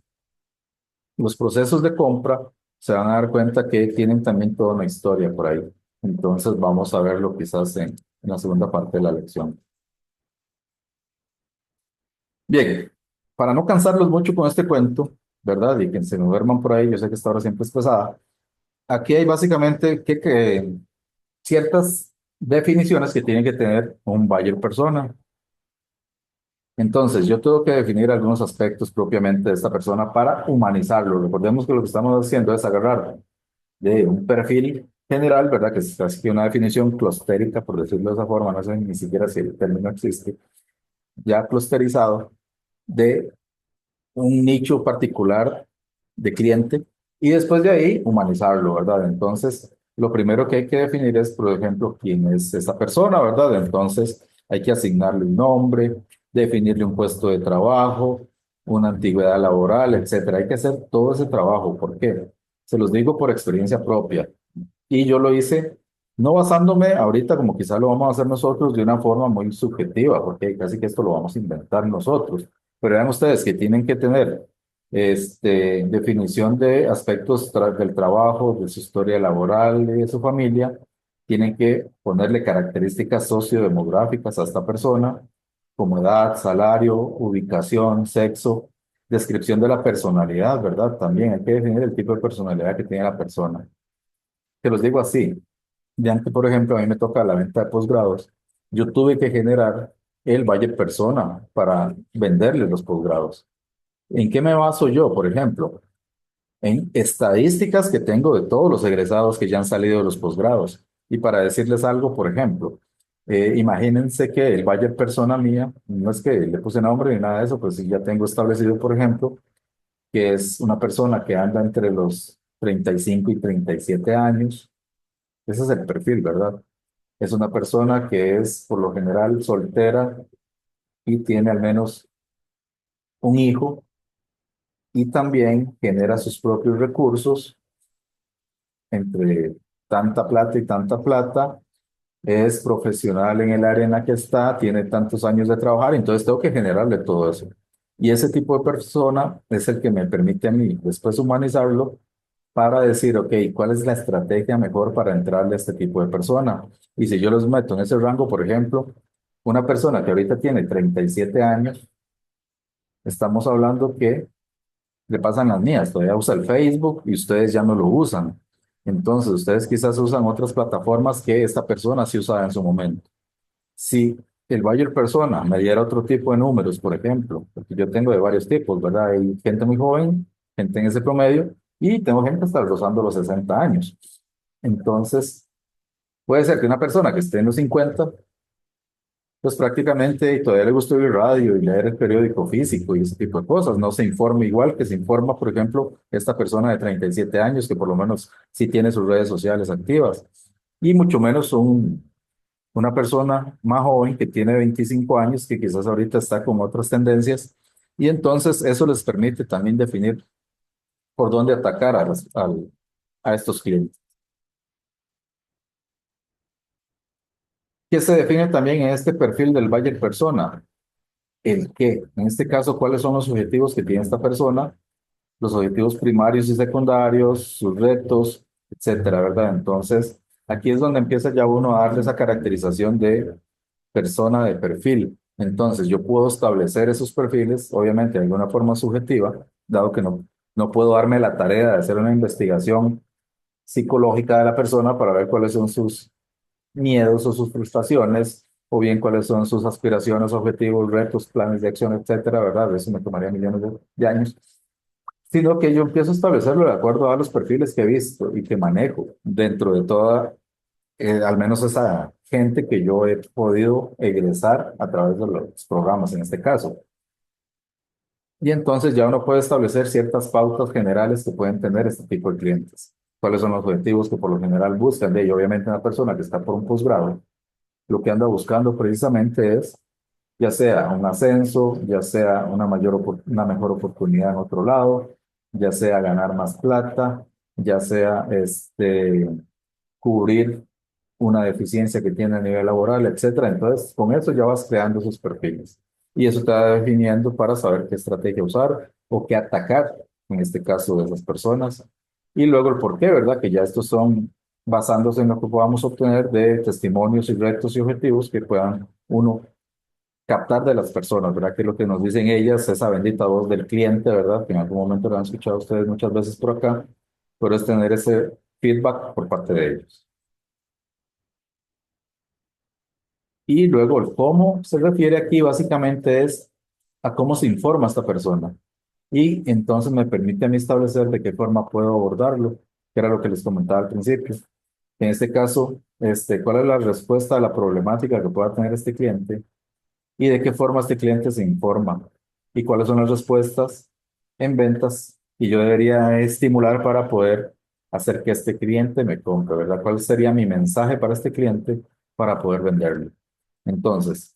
los procesos de compra se van a dar cuenta que tienen también toda una historia por ahí. Entonces, vamos a verlo quizás en la segunda parte de la lección. Bien, para no cansarlos mucho con este cuento, ¿verdad? Y que se me duerman por ahí, yo sé que esta hora siempre es pesada. Aquí hay básicamente que ciertas definiciones que tiene que tener un buyer persona. Entonces, yo tengo que definir algunos aspectos propiamente de esta persona para humanizarlo. Recordemos que lo que estamos haciendo es agarrar de un perfil general, ¿verdad? Que es casi que una definición clustérica, por decirlo de esa forma, no sé ni siquiera si el término existe, ya clusterizado de un nicho particular de cliente y después de ahí humanizarlo, ¿verdad? Entonces, lo primero que hay que definir es, por ejemplo, quién es esa persona, ¿verdad? Entonces, hay que asignarle un nombre, definirle un puesto de trabajo, una antigüedad laboral, etcétera. Hay que hacer todo ese trabajo. ¿Por qué? Se los digo por experiencia propia. Y yo lo hice no basándome ahorita, como quizá lo vamos a hacer nosotros, de una forma muy subjetiva, porque casi que esto lo vamos a inventar nosotros. Pero vean ustedes que tienen que tener definición de aspectos del trabajo, de su historia laboral, de su familia. Tienen que ponerle características sociodemográficas a esta persona, como edad, salario, ubicación, sexo, descripción de la personalidad, ¿verdad? También hay que definir el tipo de personalidad que tiene la persona. Te los digo así. Ya que, por ejemplo, a mí me toca la venta de posgrados, yo tuve que generar el buyer persona para venderle los posgrados. ¿En qué me baso yo, por ejemplo? En estadísticas que tengo de todos los egresados que ya han salido de los posgrados. Y para decirles algo, por ejemplo, imagínense que el buyer persona mía, no es que le puse nombre ni nada de eso, pues sí ya tengo establecido, por ejemplo, que es una persona que anda entre los 35 y 37 años. Ese es el perfil, ¿verdad? Es una persona que es por lo general soltera y tiene al menos un hijo y también genera sus propios recursos entre tanta plata y tanta plata, es profesional en el área en la que está, tiene tantos años de trabajar, entonces tengo que generarle todo eso. Y ese tipo de persona es el que me permite a mí después humanizarlo para decir, ok, ¿cuál es la estrategia mejor para entrarle a este tipo de persona? Y si yo los meto en ese rango, por ejemplo, una persona que ahorita tiene 37 años, estamos hablando que le pasan las mías, todavía usa el Facebook y ustedes ya no lo usan. Entonces, ustedes quizás usan otras plataformas que esta persona sí usaba en su momento. Si el buyer persona me diera otro tipo de números, por ejemplo, porque yo tengo de varios tipos, ¿verdad? Hay gente muy joven, gente en ese promedio, y tengo gente hasta rozando los 60 años. Entonces, puede ser que una persona que esté en los 50 pues prácticamente y todavía le gusta oír radio y leer el periódico físico y ese tipo de cosas. No se informa igual que se informa, por ejemplo, esta persona de 37 años que por lo menos sí tiene sus redes sociales activas. Y mucho menos una persona más joven que tiene 25 años que quizás ahorita está con otras tendencias. Y entonces eso les permite también definir por dónde atacar a estos clientes. ¿Qué se define también en este perfil del buyer persona? El qué. En este caso, ¿cuáles son los objetivos que tiene esta persona? Los objetivos primarios y secundarios, sus retos, etcétera, ¿verdad? Entonces, aquí es donde empieza ya uno a darle esa caracterización de persona de perfil. Entonces, yo puedo establecer esos perfiles, obviamente de alguna forma subjetiva, dado que no puedo darme la tarea de hacer una investigación psicológica de la persona para ver cuáles son sus miedos o sus frustraciones, o bien cuáles son sus aspiraciones, objetivos, retos, planes de acción, etcétera, ¿verdad? Eso me tomaría millones de años, sino que yo empiezo a establecerlo de acuerdo a los perfiles que he visto y que manejo dentro de toda, al menos esa gente que yo he podido egresar a través de los programas en este caso. Y entonces ya uno puede establecer ciertas pautas generales que pueden tener este tipo de clientes. ¿Cuáles son los objetivos que por lo general buscan? De ello, obviamente, una persona que está por un posgrado, lo que anda buscando precisamente es ya sea un ascenso, ya sea una mejor oportunidad en otro lado, ya sea ganar más plata, ya sea cubrir una deficiencia que tiene a nivel laboral, etcétera. Entonces, con eso ya vas creando esos perfiles. Y eso te va definiendo para saber qué estrategia usar o qué atacar, en este caso, de esas personas. Y luego el por qué, ¿verdad? Que ya estos son basándose en lo que podamos obtener de testimonios y retos y objetivos que puedan uno captar de las personas, ¿verdad? Que lo que nos dicen ellas, esa bendita voz del cliente, ¿verdad? Que en algún momento lo han escuchado ustedes muchas veces por acá, pero es tener ese feedback por parte de ellos. Y luego el cómo se refiere aquí básicamente es a cómo se informa esta persona. Y entonces me permite a mí establecer de qué forma puedo abordarlo, que era lo que les comentaba al principio. En este caso, ¿cuál es la respuesta a la problemática que pueda tener este cliente? Y de qué forma este cliente se informa y cuáles son las respuestas en ventas y yo debería estimular para poder hacer que este cliente me compre, ¿verdad? ¿Cuál sería mi mensaje para este cliente para poder venderle? Entonces,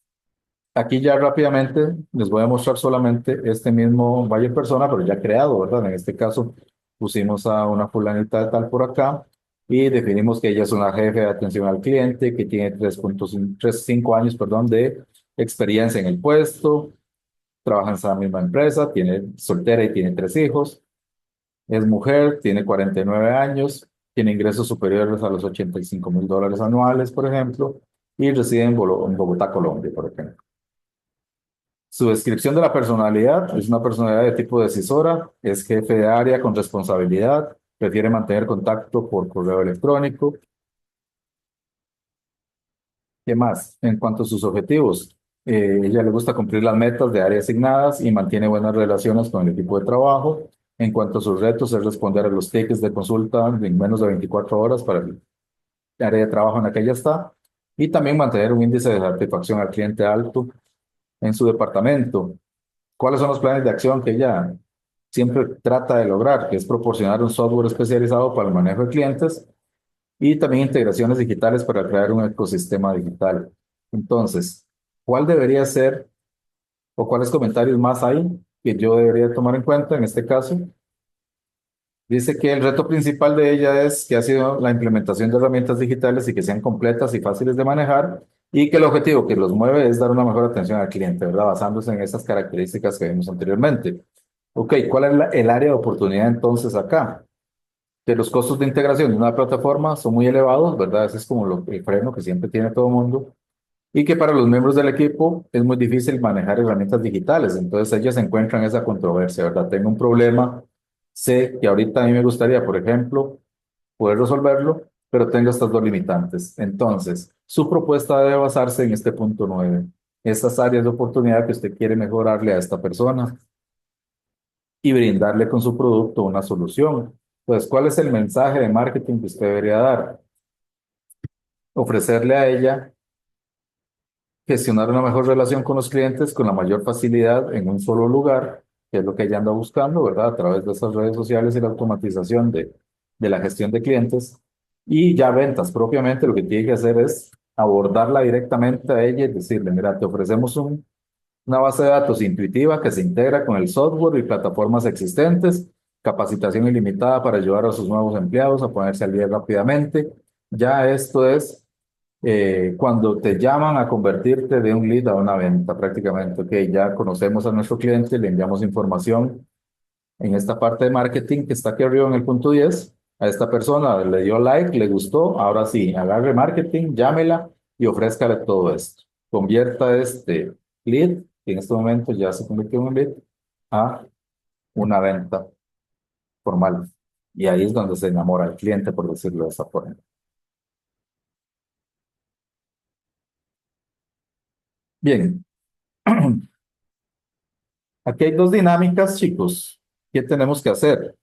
aquí ya rápidamente les voy a mostrar solamente este mismo buyer persona, pero ya creado, ¿verdad? En este caso pusimos a una fulanita de tal por acá y definimos que ella es una jefe de atención al cliente que tiene 3,5 años, perdón, de experiencia en el puesto, trabaja en esa misma empresa, tiene soltera y tiene 3 hijos, es mujer, tiene 49 años, tiene ingresos superiores a los $85,000 anuales, por ejemplo, y reside en Bogotá, Colombia, por ejemplo. Su descripción de la personalidad es una personalidad de tipo decisora, es jefe de área con responsabilidad, prefiere mantener contacto por correo electrónico. ¿Qué más? En cuanto a sus objetivos, ella le gusta cumplir las metas de área asignadas y mantiene buenas relaciones con el equipo de trabajo. En cuanto a sus retos, es responder a los tickets de consulta en menos de 24 horas para el área de trabajo en la que ella está y también mantener un índice de satisfacción al cliente alto en su departamento. ¿Cuáles son los planes de acción que ella siempre trata de lograr? Que es proporcionar un software especializado para el manejo de clientes y también integraciones digitales para crear un ecosistema digital. Entonces, ¿cuál debería ser o cuáles comentarios más hay? que yo debería tomar en cuenta en este caso. Dice que el reto principal de ella es que ha sido la implementación de herramientas digitales y que sean completas y fáciles de manejar y que el objetivo que los mueve es dar una mejor atención al cliente, ¿verdad? Basándose en esas características que vimos anteriormente. Ok, ¿cuál es el área de oportunidad entonces acá? Que los costos de integración de una plataforma son muy elevados, ¿verdad? Ese es como el freno que siempre tiene todo el mundo. Y que para los miembros del equipo es muy difícil manejar herramientas digitales. Entonces ellos se encuentran esa controversia, ¿verdad? Tengo un problema, sé que ahorita a mí me gustaría, por ejemplo, poder resolverlo, pero tengo estas dos limitantes. Entonces, su propuesta debe basarse en este punto 9, estas áreas de oportunidad que usted quiere mejorarle a esta persona y brindarle con su producto una solución. Entonces, ¿cuál es el mensaje de marketing que usted debería dar? Ofrecerle a ella gestionar una mejor relación con los clientes con la mayor facilidad en un solo lugar, que es lo que ella anda buscando, ¿verdad? A través de estas redes sociales y la automatización de la gestión de clientes. Y ya ventas propiamente, lo que tiene que hacer es abordarla directamente a ella y decirle, mira, te ofrecemos una base de datos intuitiva que se integra con el software y plataformas existentes, capacitación ilimitada para ayudar a sus nuevos empleados a ponerse al día rápidamente. Ya esto es cuando te llaman a convertirte de un lead a una venta prácticamente. Ok, ya conocemos a nuestro cliente, le enviamos información en esta parte de marketing que está aquí arriba en el punto 10. A esta persona le dio like, le gustó, ahora sí, agarre marketing, llámela y ofrézcale todo esto. Convierta este lead, que en este momento ya se convirtió en un lead, a una venta formal. Y ahí es donde se enamora el cliente, por decirlo de esa forma. Bien, aquí hay dos dinámicas, chicos. ¿Qué tenemos que hacer?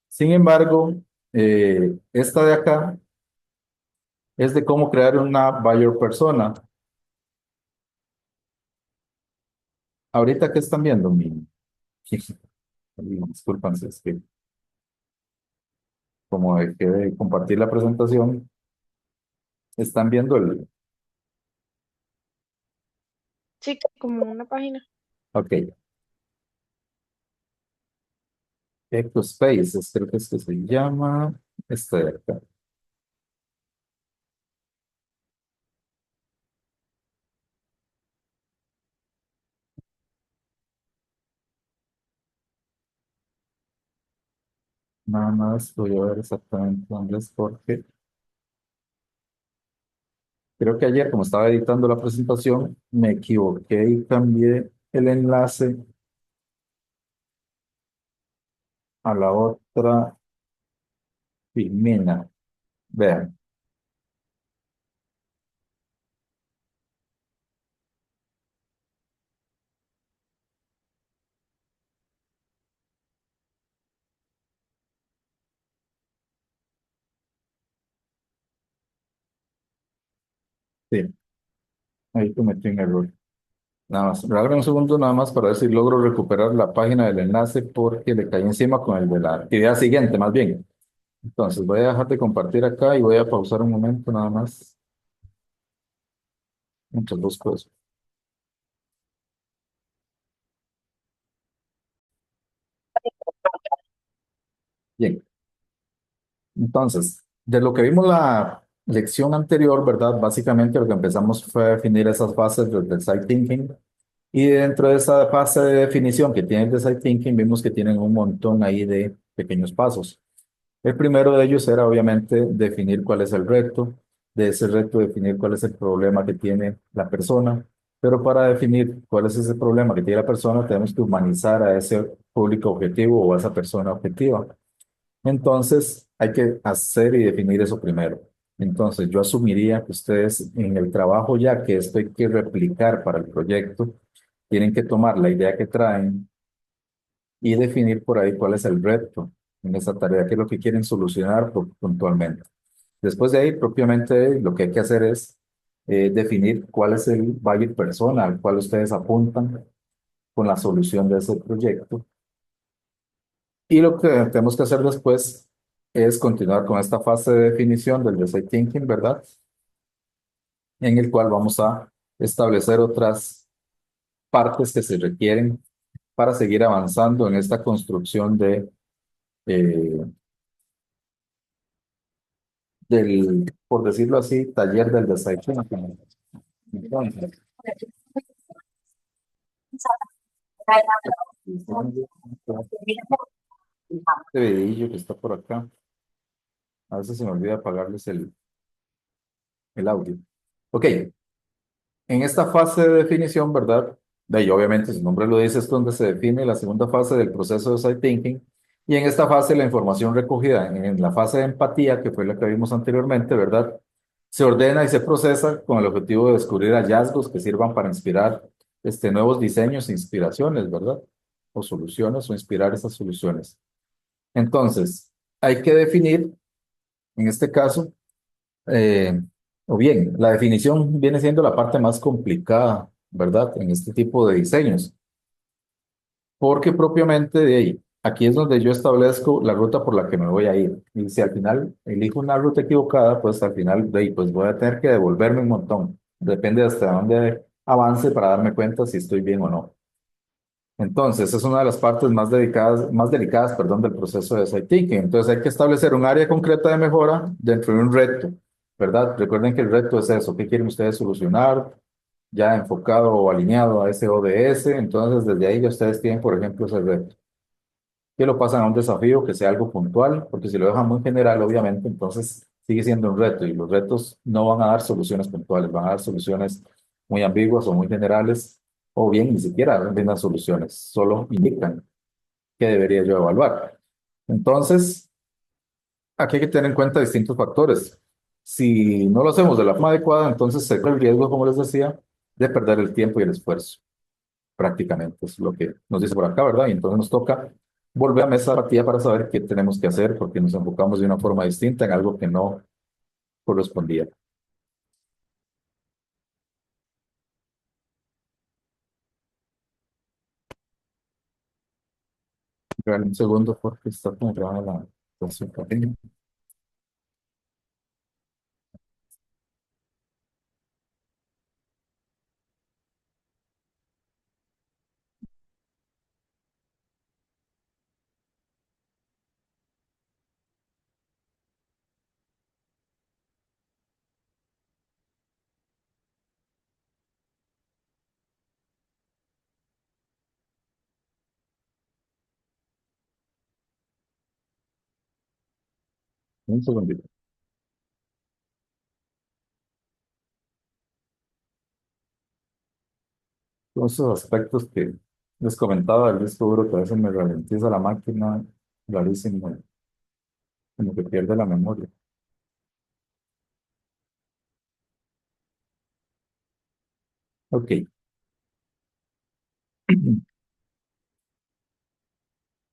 Sin embargo, esta de acá es de cómo crear una buyer persona. Ahorita, ¿qué están viendo? Disculpen, es que como dejé de compartir la presentación, están viendo el... Sí, como una página. Ok, EcoSpaces, creo que es que se llama este de acá. Nada más voy a ver exactamente dónde es porque creo que ayer, como estaba editando la presentación, me equivoqué y cambié el enlace a la otra filmina. Vean, sí, ahí cometí un error. Nada más, regálame un segundo nada más para ver si logro recuperar la página del enlace porque le caí encima con el de la actividad siguiente, más bien. Entonces voy a dejar de compartir acá y voy a pausar un momento nada más. Muchas dos cosas. Bien, entonces, de lo que vimos la lección anterior, ¿verdad? Básicamente lo que empezamos fue a definir esas fases del design thinking. Y dentro de esa fase de definición que tiene el design thinking, vimos que tienen un montón ahí de pequeños pasos. El primero de ellos era obviamente definir cuál es el reto, de ese reto definir cuál es el problema que tiene la persona, pero para definir cuál es ese problema que tiene la persona tenemos que humanizar a ese público objetivo o a esa persona objetiva. Entonces hay que hacer y definir eso primero. Entonces yo asumiría que ustedes en el trabajo ya que esto hay que replicar para el proyecto, tienen que tomar la idea que traen y definir por ahí cuál es el reto en esa tarea, qué es lo que quieren solucionar puntualmente. Después de ahí, propiamente, lo que hay que hacer es definir cuál es el buyer persona al cual ustedes apuntan con la solución de ese proyecto. Y lo que tenemos que hacer después es continuar con esta fase de definición del design thinking, ¿verdad? En el cual vamos a establecer otras partes que se requieren para seguir avanzando en esta construcción eh, por decirlo así, taller del design thinking. Entonces, este videillo que está por acá, a veces se me olvida apagarles el audio. Ok, en esta fase de definición, ¿verdad? De ahí, obviamente, su nombre lo dice, es donde se define la segunda fase del proceso de design thinking. Y en esta fase, la información recogida en la fase de empatía, que fue la que vimos anteriormente, ¿verdad? Se ordena y se procesa con el objetivo de descubrir hallazgos que sirvan para inspirar nuevos diseños e inspiraciones, ¿verdad? O soluciones o inspirar esas soluciones. Entonces, hay que definir, en este caso, eh, o bien, la definición viene siendo la parte más complicada, ¿verdad? En este tipo de diseños, porque propiamente de ahí, aquí es donde yo establezco la ruta por la que me voy a ir. Y si al final elijo una ruta equivocada, pues al final de ahí, pues voy a tener que devolverme un montón. Depende de hasta dónde avance para darme cuenta si estoy bien o no. Entonces, es una de las partes más delicadas, perdón, del proceso de design thinking. Entonces, hay que establecer un área concreta de mejora dentro de un reto, ¿verdad? Recuerden que el reto es eso, ¿qué quieren ustedes solucionar? Ya enfocado o alineado a ese ODS. Entonces, desde ahí ya ustedes tienen, por ejemplo, ese reto. Que lo pasan a un desafío que sea algo puntual, porque si lo dejan muy general, obviamente, entonces sigue siendo un reto y los retos no van a dar soluciones puntuales, van a dar soluciones muy ambiguas o muy generales, o bien ni siquiera brindan soluciones, solo indican qué debería yo evaluar. Entonces, aquí hay que tener en cuenta distintos factores. Si no lo hacemos de la forma adecuada, entonces se corre el riesgo, como les decía, de perder el tiempo y el esfuerzo prácticamente, es lo que nos dice por acá, ¿verdad? Y entonces nos toca volver a mesa de partida para saber qué tenemos que hacer, porque nos enfocamos de una forma distinta en algo que no correspondía. Espera un segundo porque está como grabada la situación pequeña. Un segundito. Todos esos aspectos que les comentaba del disco duro que a veces me ralentiza la máquina, clarísimo, como que pierde la memoria. Ok.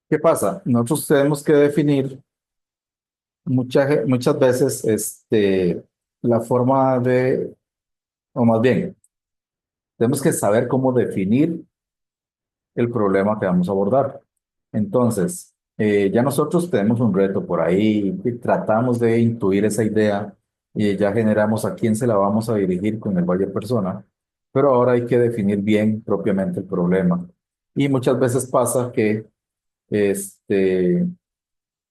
¿Qué pasa? Nosotros tenemos que definir muchas veces la forma de, o más bien, tenemos que saber cómo definir el problema que vamos a abordar. Entonces, ya nosotros tenemos un reto por ahí y tratamos de intuir esa idea y ya generamos a quién se la vamos a dirigir con el buyer persona, pero ahora hay que definir bien propiamente el problema. Y muchas veces pasa que este,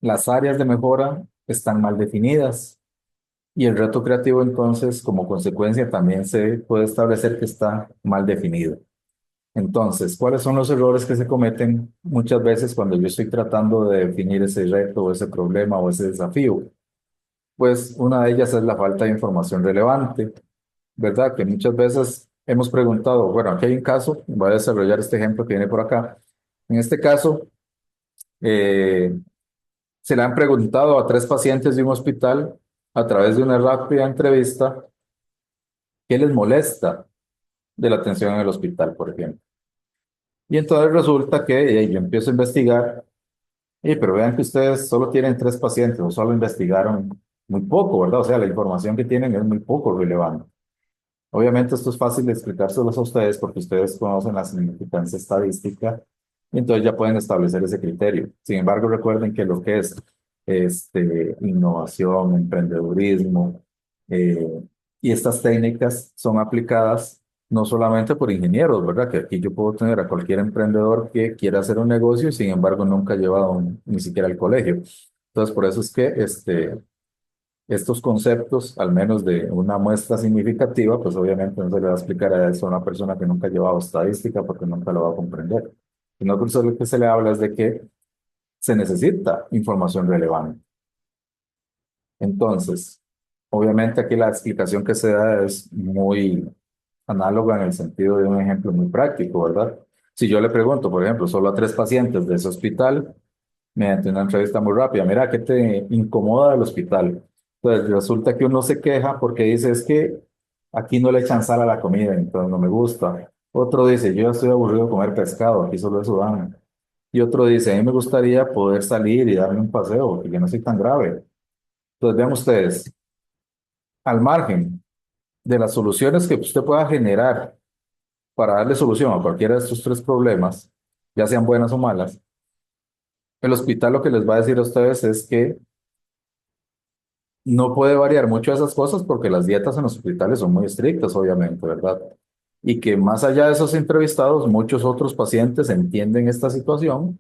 las áreas de mejora están mal definidas y el reto creativo entonces como consecuencia también se puede establecer que está mal definido. Entonces, ¿cuáles son los errores que se cometen muchas veces cuando yo estoy tratando de definir ese reto o ese problema o ese desafío? Pues una de ellas es la falta de información relevante, ¿verdad? Que muchas veces hemos preguntado, bueno, aquí hay un caso, voy a desarrollar este ejemplo que viene por acá. En este caso, eh, se le han preguntado a 3 pacientes de un hospital a través de una rápida entrevista qué les molesta de la atención en el hospital, por ejemplo. Y entonces resulta que yo empiezo a investigar. Pero vean que ustedes solo tienen 3 pacientes o solo investigaron muy poco, ¿verdad? O sea, la información que tienen es muy poco relevante. Obviamente esto es fácil de explicárselos a ustedes porque ustedes conocen la significancia estadística y entonces ya pueden establecer ese criterio. Sin embargo, recuerden que lo que es innovación, emprendedurismo y estas técnicas son aplicadas no solamente por ingenieros, ¿verdad? Que aquí yo puedo tener a cualquier emprendedor que quiera hacer un negocio y sin embargo nunca ha llevado ni siquiera al colegio. Entonces, por eso es que estos conceptos, al menos de una muestra significativa, pues obviamente no se le va a explicar a eso a una persona que nunca ha llevado estadística porque nunca lo va a comprender. Sino que lo que se le habla es de que se necesita información relevante. Entonces, obviamente aquí la explicación que se da es muy análoga en el sentido de un ejemplo muy práctico, ¿verdad? Si yo le pregunto, por ejemplo, solo a 3 pacientes de ese hospital, mediante una entrevista muy rápida, mira, ¿qué te incomoda del hospital? Pues resulta que uno se queja porque dice, es que aquí no le echan sal a la comida, entonces no me gusta. Otro dice, yo ya estoy aburrido de comer pescado, aquí solo eso dan. Y otro dice, a mí me gustaría poder salir y darme un paseo, porque yo no soy tan grave. Entonces, vean ustedes, al margen de las soluciones que usted pueda generar para darle solución a cualquiera de estos 3 problemas, ya sean buenas o malas, el hospital lo que les va a decir a ustedes es que no puede variar mucho esas cosas porque las dietas en los hospitales son muy estrictas, obviamente, ¿verdad? Y que más allá de esos entrevistados, muchos otros pacientes entienden esta situación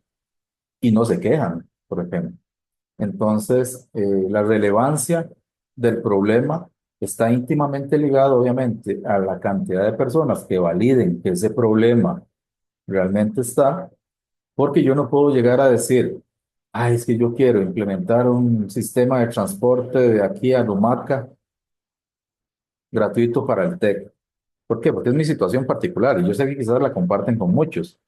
y no se quejan, por ejemplo. Entonces, la relevancia del problema está íntimamente ligado, obviamente, a la cantidad de personas que validen que ese problema realmente está, porque yo no puedo llegar a decir, ay, es que yo quiero implementar un sistema de transporte de aquí a Lumaca gratuito para el TEC. ¿Por qué? Porque es mi situación particular y yo sé que quizás la comparten con muchos,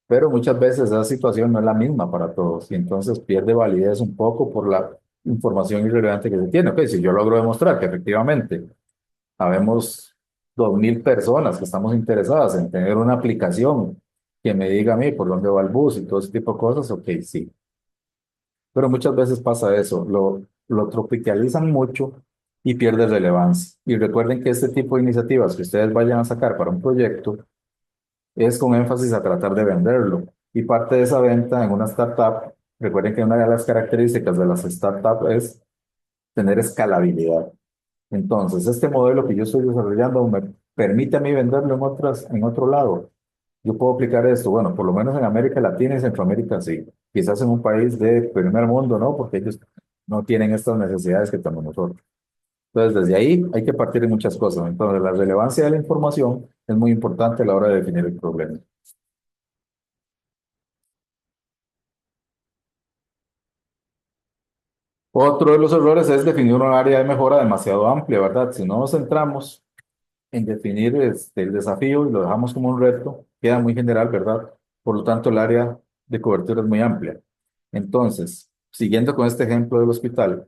pero muchas veces esa situación no es la misma para todos y entonces pierde validez un poco por la información irrelevante que se tiene. Ok, si yo logro demostrar que efectivamente habemos 2000 personas que estamos interesadas en tener una aplicación que me diga a mí por dónde va el bus y todo ese tipo de cosas, ok, sí. Pero muchas veces pasa eso, lo tropicalizan mucho y pierde relevancia. Y recuerden que este tipo de iniciativas que ustedes vayan a sacar para un proyecto es con énfasis a tratar de venderlo. Y parte de esa venta en una startup, recuerden que una de las características de las startups es tener escalabilidad. Entonces, este modelo que yo estoy desarrollando me permite a mí venderlo en otro lado. Yo puedo aplicar esto, bueno, por lo menos en América Latina y Centroamérica sí. Quizás en un país de primer mundo, ¿no? Porque ellos no tienen estas necesidades que tenemos nosotros. Entonces, desde ahí hay que partir de muchas cosas. Entonces, la relevancia de la información es muy importante a la hora de definir el problema. Otro de los errores es definir un área de mejora demasiado amplia, ¿verdad? Si no nos centramos en definir el desafío y lo dejamos como un reto, queda muy general, ¿verdad? Por lo tanto, el área de cobertura es muy amplia. Entonces, siguiendo con este ejemplo del hospital,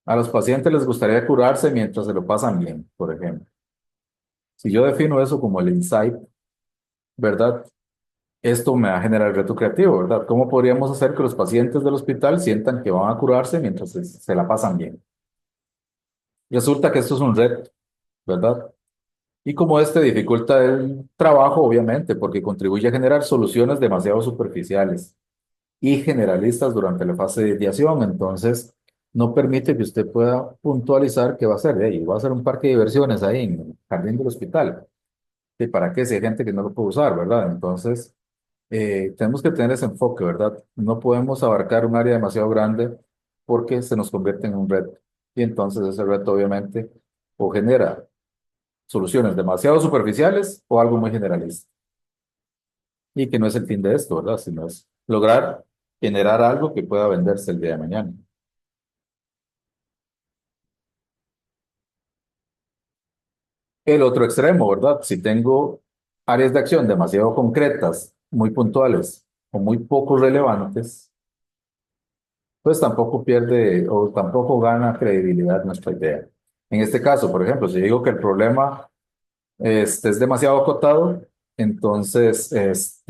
a los pacientes les gustaría curarse mientras se lo pasan bien, por ejemplo. Si yo defino eso como el insight, ¿verdad? Esto me va a generar el reto creativo, ¿verdad? ¿Cómo podríamos hacer que los pacientes del hospital sientan que van a curarse mientras se la pasan bien? Resulta que esto es un reto, ¿verdad? Y como este dificulta el trabajo, obviamente, porque contribuye a generar soluciones demasiado superficiales y generalistas durante la fase de ideación. Entonces, no permite que usted pueda puntualizar qué va a hacer. Va a hacer un parque de diversiones ahí en el jardín del hospital. ¿Y para qué? Si hay gente que no lo puede usar, ¿verdad? Entonces, tenemos que tener ese enfoque, ¿verdad? No podemos abarcar un área demasiado grande porque se nos convierte en un reto. Y entonces ese reto, obviamente, o genera soluciones demasiado superficiales o algo muy generalista. Y que no es el fin de esto, ¿verdad? Sino es lograr generar algo que pueda venderse el día de mañana. El otro extremo, ¿verdad? Si tengo áreas de acción demasiado concretas, muy puntuales o muy poco relevantes, pues tampoco pierde o tampoco gana credibilidad nuestra idea. En este caso, por ejemplo, si digo que el problema es demasiado acotado, entonces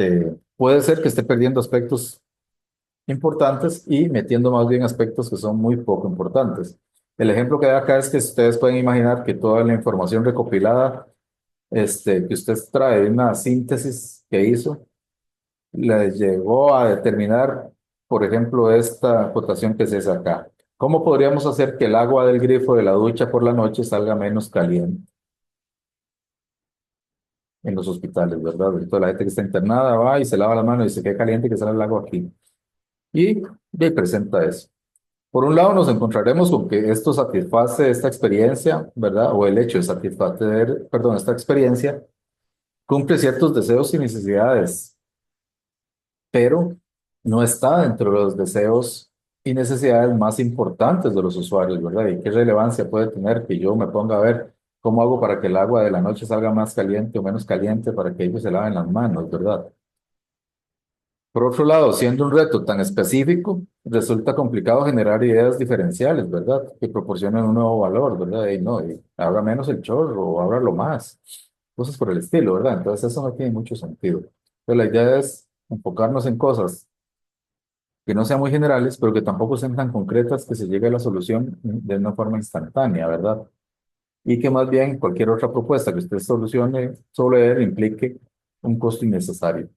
puede ser que esté perdiendo aspectos importantes y metiendo más bien aspectos que son muy poco importantes. El ejemplo que hay acá es que ustedes pueden imaginar que toda la información recopilada que usted trae de una síntesis que hizo, le llegó a determinar, por ejemplo, esta acotación que se hace acá. ¿Cómo podríamos hacer que el agua del grifo de la ducha por la noche salga menos caliente? en los hospitales, ¿verdad? Entonces la gente que está internada va y se lava las manos y dice que caliente que sale el agua aquí. Y presenta eso. Por un lado, nos encontraremos con que esto satisface esta experiencia, ¿verdad? O el hecho de satisfacer, perdón, esta experiencia cumple ciertos deseos y necesidades, pero no está dentro de los deseos y necesidades más importantes de los usuarios, ¿verdad? ¿Y qué relevancia puede tener que yo me ponga a ver cómo hago para que el agua de la noche salga más caliente o menos caliente para que ellos se laven las manos, ¿verdad? Por otro lado, siendo un reto tan específico, resulta complicado generar ideas diferenciales, ¿verdad? Que proporcionen un nuevo valor, ¿verdad? Y no, y abra menos el chorro o ábralo más, cosas por el estilo, ¿verdad? Entonces eso no tiene mucho sentido. Pero la idea es enfocarnos en cosas que no sean muy generales, pero que tampoco sean tan concretas que se llegue a la solución de una forma instantánea, ¿verdad? Y que más bien cualquier otra propuesta que usted solucione sobre él implique un costo innecesario.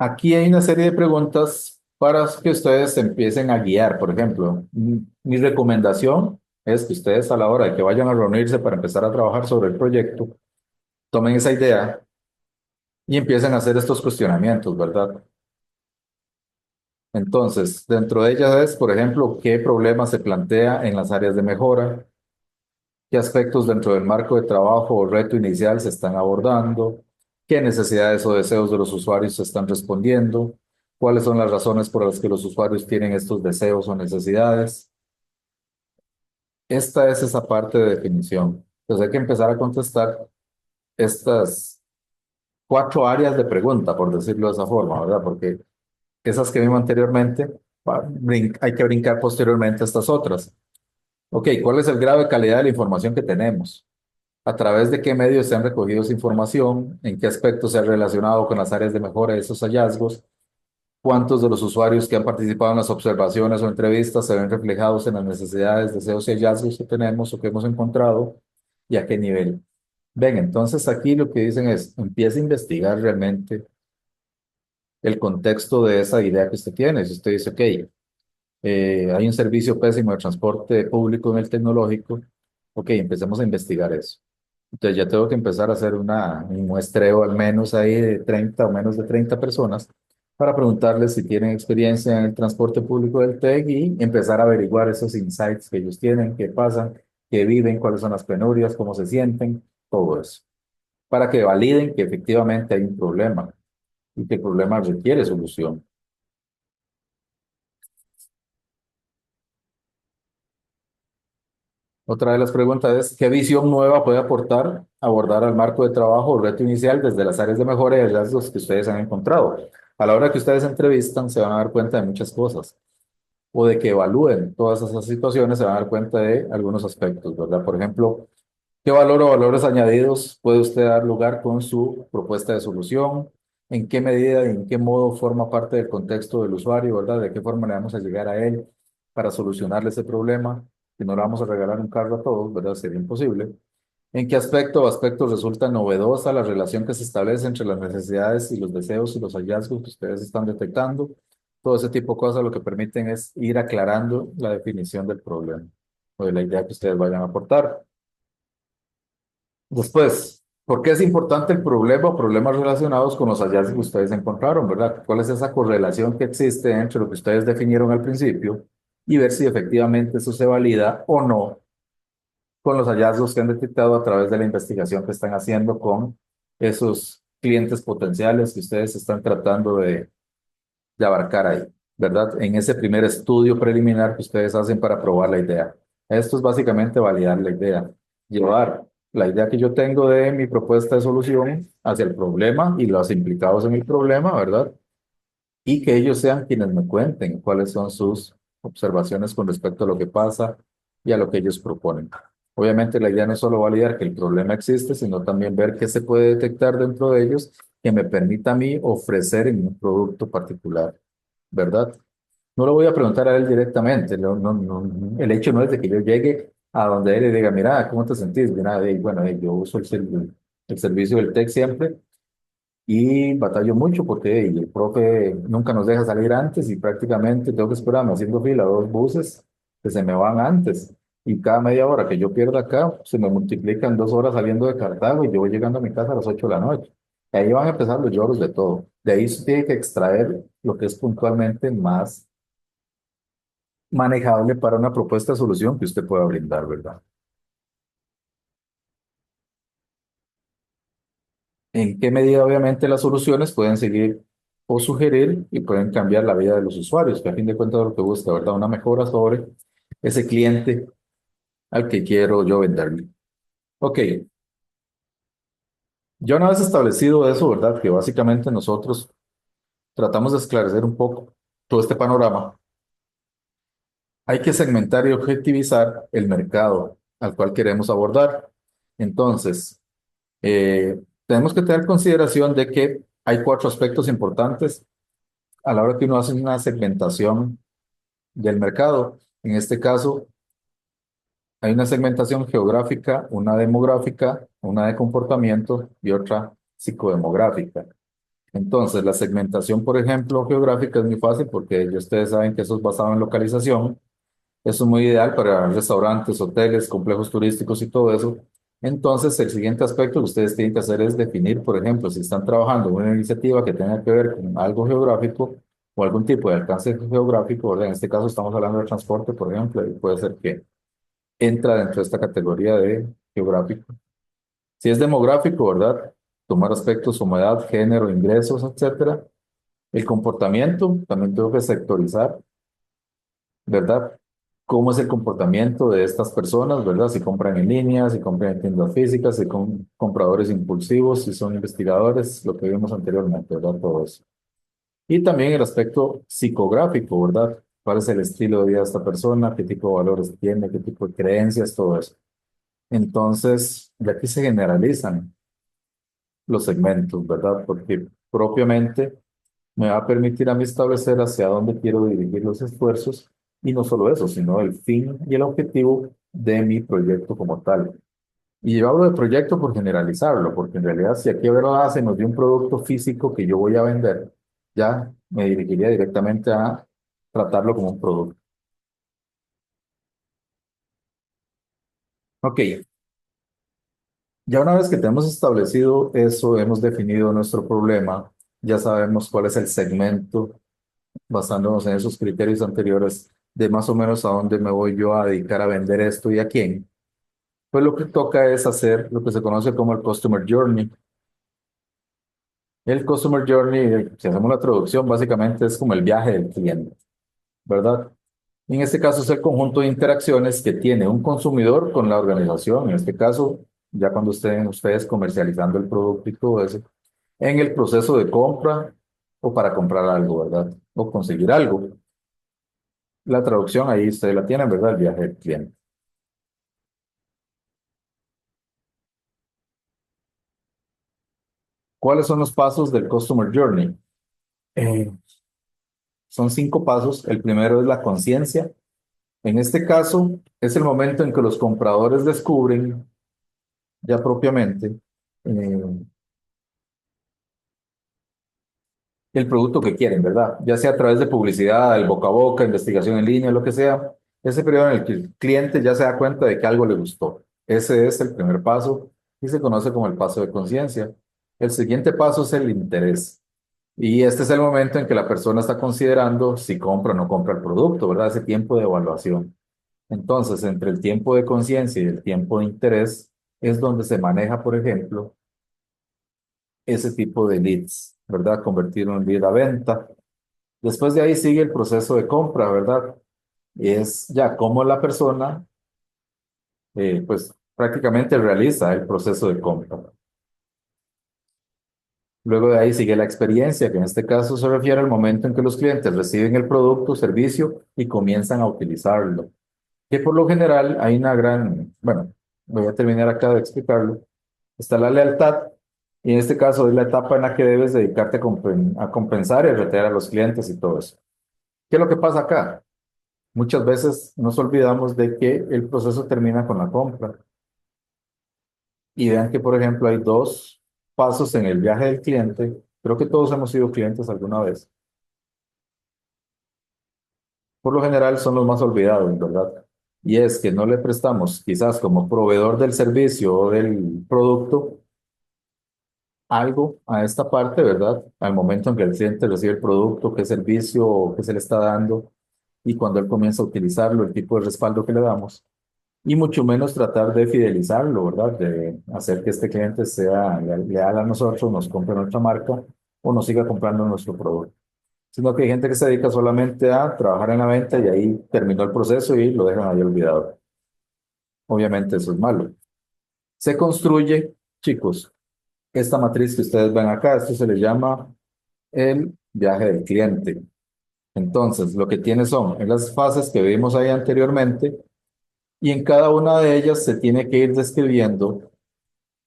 Aquí hay una serie de preguntas para que ustedes se empiecen a guiar. Por ejemplo, mi recomendación es que ustedes a la hora de que vayan a reunirse para empezar a trabajar sobre el proyecto, tomen esa idea y empiecen a hacer estos cuestionamientos, ¿verdad? Entonces, dentro de ellas es, por ejemplo, qué problemas se plantea en las áreas de mejora, qué aspectos dentro del marco de trabajo o reto inicial se están abordando, qué necesidades o deseos de los usuarios se están respondiendo, cuáles son las razones por las que los usuarios tienen estos deseos o necesidades. Esta es esa parte de definición. Entonces hay que empezar a contestar estas cuatro áreas de pregunta, por decirlo de esa forma, ¿verdad? Porque esas que vimos anteriormente, hay que brincar posteriormente a estas otras. Ok, ¿cuál es el grado de calidad de la información que tenemos? ¿A través de qué medios se han recogido esa información? ¿En qué aspectos se ha relacionado con las áreas de mejora de esos hallazgos? ¿Cuántos de los usuarios que han participado en las observaciones o entrevistas se ven reflejados en las necesidades, deseos y hallazgos que tenemos o que hemos encontrado? ¿Y a qué nivel? Ven, entonces aquí lo que dicen es, empiece a investigar realmente el contexto de esa idea que usted tiene. Si usted dice, ok, hay un servicio pésimo de transporte público en el tecnológico, ok, empecemos a investigar eso. Entonces ya tengo que empezar a hacer un muestreo al menos ahí de 30 o menos de 30 personas para preguntarles si tienen experiencia en el transporte público del TEC y empezar a averiguar esos insights que ellos tienen, qué pasan, qué viven, cuáles son las penurias, cómo se sienten, todo eso, para que validen que efectivamente hay un problema y que el problema requiere solución. Otra de las preguntas es, ¿qué visión nueva puede aportar abordar al marco de trabajo o reto inicial desde las áreas de mejora y hallazgos que ustedes han encontrado? A la hora que ustedes entrevistan, se van a dar cuenta de muchas cosas o de que evalúen todas esas situaciones, se van a dar cuenta de algunos aspectos, ¿verdad? Por ejemplo, ¿qué valor o valores añadidos puede usted dar lugar con su propuesta de solución? ¿En qué medida y en qué modo forma parte del contexto del usuario, ¿verdad? ¿De qué forma le vamos a llegar a él para solucionarle ese problema? Si no le vamos a regalar un carro a todos, ¿verdad? Sería imposible. ¿En qué aspecto o aspectos resulta novedosa la relación que se establece entre las necesidades y los deseos y los hallazgos que ustedes están detectando? Todo ese tipo de cosas lo que permiten es ir aclarando la definición del problema o de la idea que ustedes vayan a aportar. Después, ¿por qué es importante el problema o problemas relacionados con los hallazgos que ustedes encontraron, verdad? ¿Cuál es esa correlación que existe entre lo que ustedes definieron al principio y ver si efectivamente eso se valida o no con los hallazgos que han detectado a través de la investigación que están haciendo con esos clientes potenciales que ustedes están tratando de abarcar ahí, ¿verdad? En ese primer estudio preliminar que ustedes hacen para probar la idea. Esto es básicamente validar la idea, llevar la idea que yo tengo de mi propuesta de solución hacia el problema y los implicados en el problema, ¿verdad? Y que ellos sean quienes me cuenten cuáles son sus observaciones con respecto a lo que pasa y a lo que ellos proponen. Obviamente la idea no es solo validar que el problema existe, sino también ver qué se puede detectar dentro de ellos que me permita a mí ofrecer en un producto particular, ¿verdad? No lo voy a preguntar a él directamente, el hecho no es de que yo llegue a donde él y diga, mira, ¿cómo te sentís? Mira, bueno, yo uso el servicio del TEC siempre y batallo mucho porque el profe nunca nos deja salir antes y prácticamente tengo que esperarme haciendo fila dos buses que se me van antes. Y cada media hora que yo pierdo acá, se me multiplican 2 horas saliendo de Cartago y yo voy llegando a mi casa a las 8 de la noche. Y ahí van a empezar los lloros de todo. De ahí se tiene que extraer lo que es puntualmente más manejable para una propuesta de solución que usted pueda brindar, ¿verdad? ¿En qué medida, obviamente, las soluciones pueden seguir o sugerir y pueden cambiar la vida de los usuarios, que a fin de cuentas es lo que busca, ¿verdad? Una mejora sobre ese cliente al que quiero yo venderle. Ok, ya una vez establecido eso, ¿verdad? Que básicamente nosotros tratamos de esclarecer un poco todo este panorama. Hay que segmentar y objetivizar el mercado al cual queremos abordar. Entonces, tenemos que tener consideración de que hay cuatro aspectos importantes a la hora que uno hace una segmentación del mercado. En este caso, hay una segmentación geográfica, una demográfica, una de comportamiento y otra psicodemográfica. Entonces, la segmentación, por ejemplo, geográfica es muy fácil porque ya ustedes saben que eso es basado en localización. Eso es muy ideal para restaurantes, hoteles, complejos turísticos y todo eso. Entonces, el siguiente aspecto que ustedes tienen que hacer es definir, por ejemplo, si están trabajando en una iniciativa que tenga que ver con algo geográfico o algún tipo de alcance geográfico, ¿verdad? En este caso estamos hablando de transporte, por ejemplo, y puede ser que entra dentro de esta categoría de geográfico. Si es demográfico, ¿verdad? Tomar aspectos como edad, género, ingresos, etcétera. El comportamiento, también tengo que sectorizar, ¿verdad? ¿Cómo es el comportamiento de estas personas, ¿verdad? Si compran en línea, si compran en tiendas físicas, si son compradores impulsivos, si son investigadores, lo que vimos anteriormente, ¿verdad? Todo eso. Y también el aspecto psicográfico, ¿verdad? ¿Cuál es el estilo de vida de esta persona? ¿Qué tipo de valores tiene? ¿Qué tipo de creencias? Todo eso. Entonces, de aquí se generalizan los segmentos, ¿verdad? Porque propiamente me va a permitir a mí establecer hacia dónde quiero dirigir los esfuerzos y no solo eso, sino el fin y el objetivo de mi proyecto como tal. Y yo hablo de proyecto por generalizarlo, porque en realidad si aquí ahora se nos dio un producto físico que yo voy a vender, ya me dirigiría directamente a tratarlo como un producto. Ok, ya una vez que tenemos establecido eso, hemos definido nuestro problema, ya sabemos cuál es el segmento basándonos en esos criterios anteriores de más o menos a dónde me voy yo a dedicar a vender esto y a quién, pues lo que toca es hacer lo que se conoce como el Customer Journey. El Customer Journey, si hacemos la traducción, básicamente es como el viaje del cliente, ¿verdad? En este caso es el conjunto de interacciones que tiene un consumidor con la organización, en este caso, ya cuando estén ustedes comercializando el producto y todo eso, en el proceso de compra o para comprar algo, ¿verdad? O conseguir algo. La traducción ahí ustedes la tienen, ¿verdad? El viaje del cliente. ¿Cuáles son los pasos del Customer Journey? Eh, Son 5 pasos. El primero es la conciencia. En este caso, es el momento en que los compradores descubren ya propiamente eh, el producto que quieren, ¿verdad? Ya sea a través de publicidad, el boca a boca, investigación en línea, lo que sea. Ese periodo en el que el cliente ya se da cuenta de que algo le gustó. Ese es el primer paso y se conoce como el paso de conciencia. El siguiente paso es el interés. Y este es el momento en que la persona está considerando si compra o no compra el producto, ¿verdad? Ese tiempo de evaluación. Entonces, entre el tiempo de conciencia y el tiempo de interés es donde se maneja, por ejemplo, ese tipo de leads, ¿verdad? Convertir un lead a venta. Después de ahí sigue el proceso de compra, ¿verdad? Y es ya cómo la persona, pues prácticamente realiza el proceso de compra. Luego de ahí sigue la experiencia, que en este caso se refiere al momento en que los clientes reciben el producto o servicio y comienzan a utilizarlo. Que por lo general hay una gran, bueno, voy a terminar acá de explicarlo. Está la lealtad, y en este caso es la etapa en la que debes dedicarte a compensar y a retener a los clientes y todo eso. ¿Qué es lo que pasa acá? Muchas veces nos olvidamos de que el proceso termina con la compra. Y vean que, por ejemplo, hay dos. pasos en el viaje del cliente, creo que todos hemos sido clientes alguna vez, por lo general son los más olvidados, ¿verdad? Y es que no le prestamos, quizás como proveedor del servicio o del producto, algo a esta parte, ¿verdad? Al momento en que el cliente recibe el producto, qué servicio o qué se le está dando, y cuando él comienza a utilizarlo, el tipo de respaldo que le damos. Y mucho menos tratar de fidelizarlo, ¿verdad? De hacer que este cliente sea leal a nosotros, nos compre nuestra marca o nos siga comprando nuestro producto. Sino que hay gente que se dedica solamente a trabajar en la venta y ahí terminó el proceso y lo dejan ahí olvidado. Obviamente eso es malo. Se construye, chicos, esta matriz que ustedes ven acá, esto se le llama el viaje del cliente. Entonces, lo que tiene son en las fases que vimos ahí anteriormente y en cada una de ellas se tiene que ir describiendo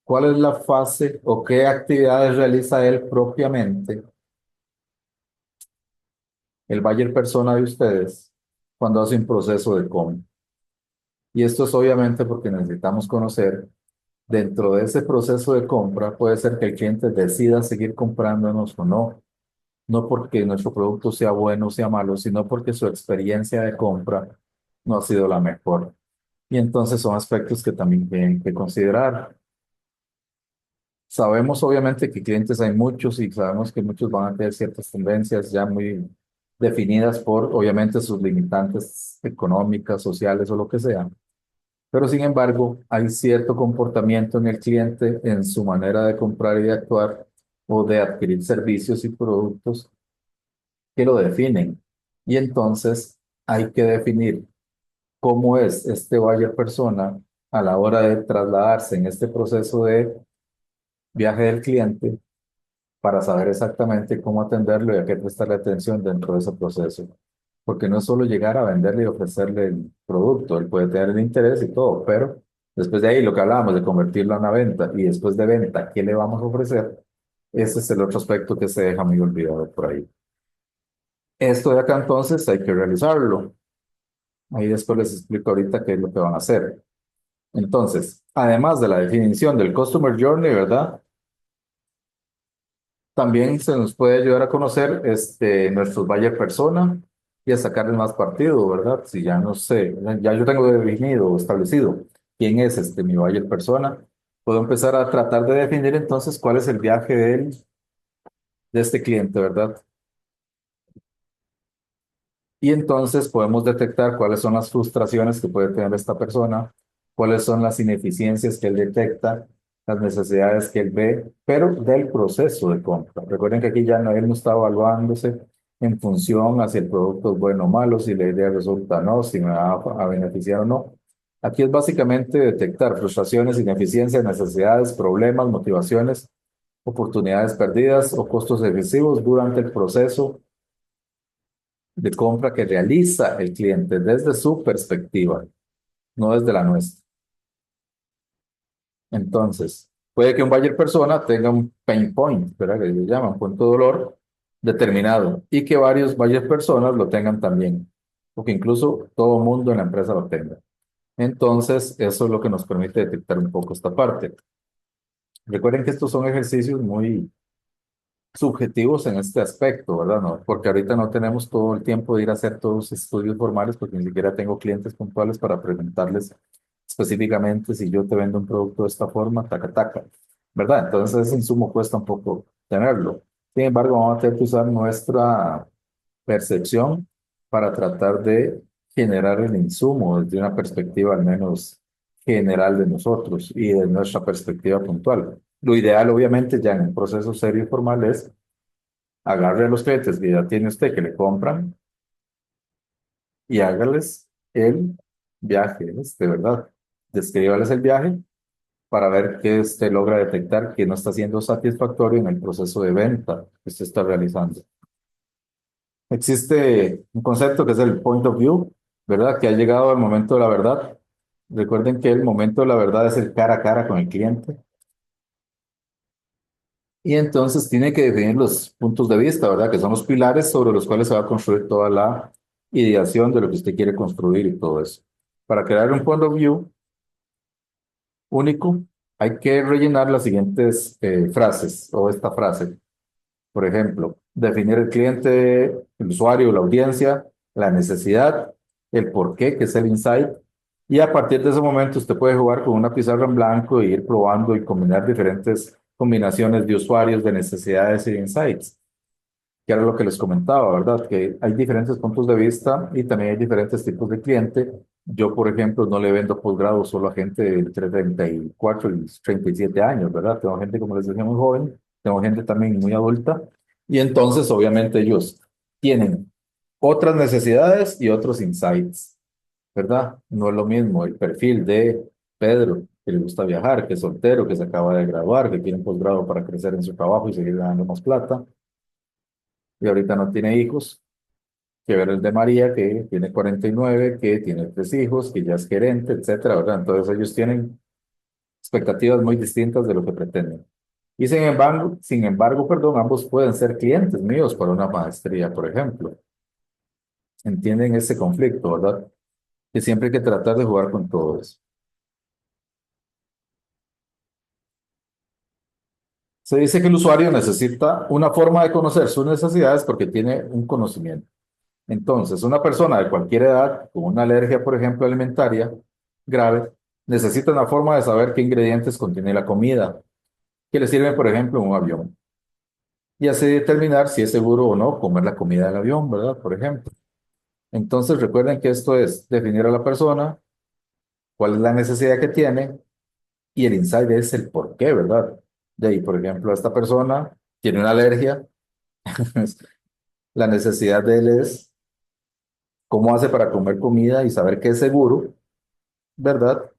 cuál es la fase o qué actividades realiza él propiamente, el buyer persona de ustedes, cuando hace un proceso de compra. Y esto es obviamente porque necesitamos conocer dentro de ese proceso de compra, puede ser que el cliente decida seguir comprándonos o no, no porque nuestro producto sea bueno o sea malo, sino porque su experiencia de compra no ha sido la mejor. Y entonces son aspectos que también tienen que considerar. Sabemos obviamente que clientes hay muchos y sabemos que muchos van a tener ciertas tendencias ya muy definidas por obviamente sus limitantes económicas, sociales o lo que sea. Pero sin embargo, hay cierto comportamiento en el cliente en su manera de comprar y de actuar o de adquirir servicios y productos que lo definen. Y entonces hay que definir cómo es este buyer persona a la hora de trasladarse en este proceso de viaje del cliente para saber exactamente cómo atenderlo y a qué prestarle atención dentro de ese proceso. Porque no es solo llegar a venderle y ofrecerle el producto, él puede tener el interés y todo, pero después de ahí lo que hablábamos de convertirlo a una venta y después de venta, ¿qué le vamos a ofrecer? Ese es el otro aspecto que se deja muy olvidado por ahí. Esto de acá entonces hay que realizarlo. Ahí después les explico ahorita qué es lo que van a hacer. Entonces, además de la definición del Customer Journey, ¿verdad? También se nos puede ayudar a conocer nuestros buyer persona y a sacarle más partido, ¿verdad? Si ya no sé, ya yo tengo definido o establecido quién es mi buyer persona, puedo empezar a tratar de definir entonces cuál es el viaje de este cliente, ¿verdad? Y entonces podemos detectar cuáles son las frustraciones que puede tener esta persona, cuáles son las ineficiencias que él detecta, las necesidades que él ve, pero del proceso de compra. Recuerden que aquí ya no, él no está evaluándose en función a si el producto es bueno o malo, si la idea resulta o no, si me va a beneficiar o no. Aquí es básicamente detectar frustraciones, ineficiencias, necesidades, problemas, motivaciones, oportunidades perdidas o costos excesivos durante el proceso de compra que realiza el cliente desde su perspectiva, no desde la nuestra. Entonces, puede que un buyer persona tenga un pain point, ¿verdad? Que le llaman punto de dolor determinado y que varios buyer personas lo tengan también, o que incluso todo mundo en la empresa lo tenga. Entonces, eso es lo que nos permite detectar un poco esta parte. Recuerden que estos son ejercicios muy subjetivos en este aspecto, ¿verdad? No, porque ahorita no tenemos todo el tiempo de ir a hacer todos los estudios formales porque ni siquiera tengo clientes puntuales para preguntarles específicamente si yo te vendo un producto de esta forma, taca, taca, ¿verdad? Entonces ese insumo cuesta un poco tenerlo. Sin embargo, vamos a tener que usar nuestra percepción para tratar de generar el insumo desde una perspectiva al menos general de nosotros y de nuestra perspectiva puntual. Lo ideal, obviamente, ya en un proceso serio y formal es agarre a los clientes que ya tiene usted que le compran y hágales el viaje, ¿verdad? Descríbales el viaje para ver qué usted logra detectar que no está siendo satisfactorio en el proceso de venta que usted está realizando. Existe un concepto que es el point of view, ¿verdad? Que ha llegado al momento de la verdad. Recuerden que el momento de la verdad es el cara a cara con el cliente. Y entonces tiene que definir los puntos de vista, ¿verdad? Que son los pilares sobre los cuales se va a construir toda la ideación de lo que usted quiere construir y todo eso. Para crear un point of view único, hay que rellenar las siguientes frases o esta frase. Por ejemplo, definir el cliente, el usuario, la audiencia, la necesidad, el por qué, que es el insight. Y a partir de ese momento usted puede jugar con una pizarra en blanco e ir probando y combinar diferentes combinaciones de usuarios, de necesidades y de insights, que era lo que les comentaba, ¿verdad? Que hay diferentes puntos de vista y también hay diferentes tipos de cliente. Yo, por ejemplo, no le vendo posgrado solo a gente de entre 34 y 37 años, ¿verdad? Tengo gente, como les decía, muy joven, tengo gente también muy adulta, y entonces, obviamente, ellos tienen otras necesidades y otros insights, ¿verdad? No es lo mismo el perfil de Pedro, que le gusta viajar, que es soltero, que se acaba de graduar, que quiere un posgrado para crecer en su trabajo y seguir ganando más plata y ahorita no tiene hijos, que ver el de María, que tiene 49, que tiene tres hijos, que ya es gerente, etcétera, ¿verdad? Entonces ellos tienen expectativas muy distintas de lo que pretenden. Y sin embargo, perdón, ambos pueden ser clientes míos para una maestría, por ejemplo. Entienden ese conflicto, ¿verdad? Que siempre hay que tratar de jugar con todos. Se dice que el usuario necesita una forma de conocer sus necesidades porque tiene un conocimiento. Entonces, una persona de cualquier edad, con una alergia, por ejemplo, alimentaria grave, necesita una forma de saber qué ingredientes contiene la comida que le sirven, por ejemplo, en un avión. Y así determinar si es seguro o no comer la comida del avión, ¿verdad? Por ejemplo. Entonces, recuerden que esto es definir a la persona, cuál es la necesidad que tiene y el insight es el por qué, ¿verdad? De ahí, por ejemplo, esta persona tiene una alergia, la necesidad de él es cómo hace para comer comida y saber que es seguro, ¿verdad?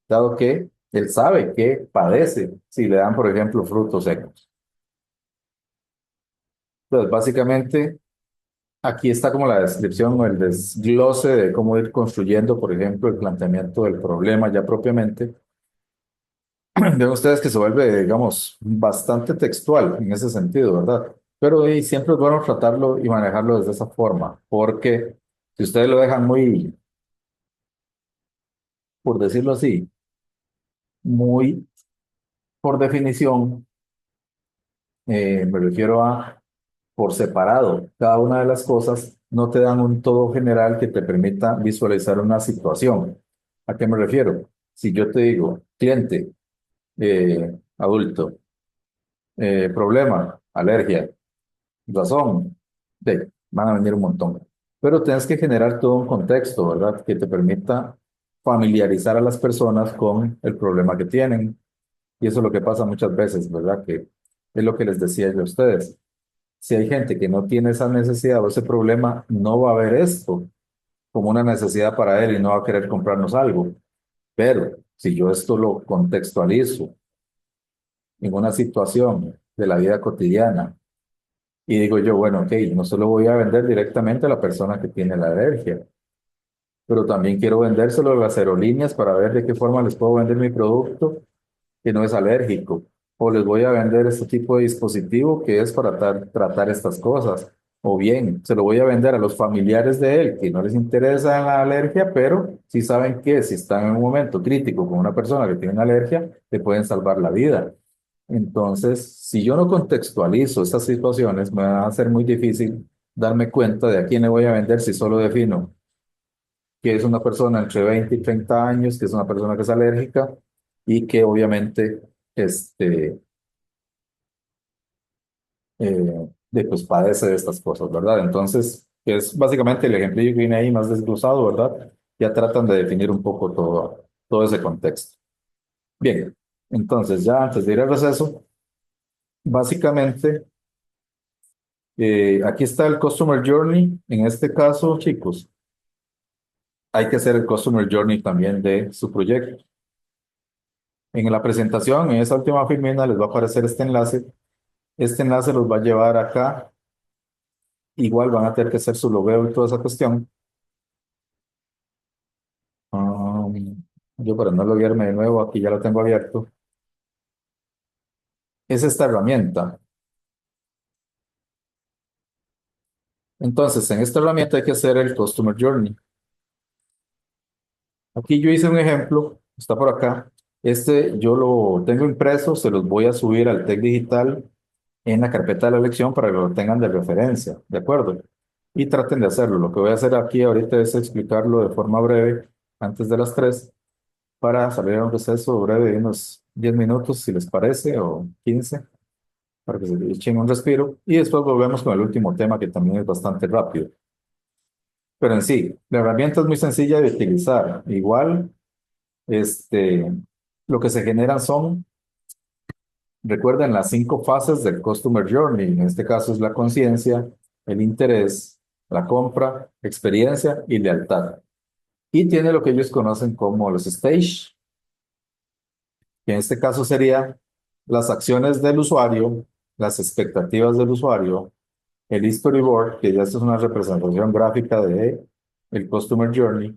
Dado que él sabe que padece si le dan, por ejemplo, frutos secos. Entonces, básicamente, aquí está como la descripción o el desglose de cómo ir construyendo, por ejemplo, el planteamiento del problema ya propiamente. Ven ustedes que se vuelve, digamos, bastante textual en ese sentido, ¿verdad? Pero siempre es bueno tratarlo y manejarlo desde esa forma, porque si ustedes lo dejan muy, por decirlo así, muy por definición, me refiero a por separado. Cada una de las cosas no te dan un todo general que te permita visualizar una situación. ¿A qué me refiero? Si yo te digo, cliente, adulto, problema, alergia, razón, van a venir un montón. Pero tienes que generar todo un contexto, ¿verdad? Que te permita familiarizar a las personas con el problema que tienen. Y eso es lo que pasa muchas veces, ¿verdad? Que es lo que les decía yo a ustedes. Si hay gente que no tiene esa necesidad o ese problema, no va a ver esto como una necesidad para él y no va a querer comprarnos algo. Pero si yo esto lo contextualizo en una situación de la vida cotidiana y digo yo, bueno, ok, no solo voy a vender directamente a la persona que tiene la alergia, pero también quiero vendérselo a las aerolíneas para ver de qué forma les puedo vender mi producto que no es alérgico, o les voy a vender este tipo de dispositivo que es para tratar estas cosas, o bien se lo voy a vender a los familiares de él que no les interesa la alergia, pero sí saben que si están en un momento crítico con una persona que tiene una alergia, le pueden salvar la vida. Entonces, si yo no contextualizo estas situaciones, me va a ser muy difícil darme cuenta de a quién le voy a vender si solo defino que es una persona entre 20 y 30 años, que es una persona que es alérgica y que obviamente pues padece de estas cosas, ¿verdad? Entonces, es básicamente el ejemplillo que viene ahí más desglosado, ¿verdad? Ya tratan de definir un poco todo ese contexto. Bien, entonces ya antes de ir al receso, básicamente, aquí está el Customer Journey. En este caso, chicos, hay que hacer el Customer Journey también de su proyecto. En la presentación, en esa última filmina, les va a aparecer este enlace. Este enlace los va a llevar acá. Igual van a tener que hacer su logueo y toda esa cuestión. Ah, yo para no loguearme de nuevo, aquí ya lo tengo abierto. Es esta herramienta. Entonces, en esta herramienta hay que hacer el Customer Journey. Aquí yo hice un ejemplo, está por acá. Este yo lo tengo impreso, se los voy a subir al TEC Digital en la carpeta de la lección para que lo tengan de referencia, ¿de acuerdo? Y traten de hacerlo. Lo que voy a hacer aquí ahorita es explicarlo de forma breve antes de las 3 para salir a un receso breve de unos 10 minutos, si les parece, o 15 para que se echen un respiro. Y después volvemos con el último tema que también es bastante rápido. Pero en sí, la herramienta es muy sencilla de utilizar. Igual, este, lo que se generan son, recuerden, las 5 fases del Customer Journey. En este caso es la conciencia, el interés, la compra, experiencia y lealtad. Y tiene lo que ellos conocen como los stage, que en este caso sería las acciones del usuario, las expectativas del usuario, el storyboard, que ya esto es una representación gráfica de el Customer Journey,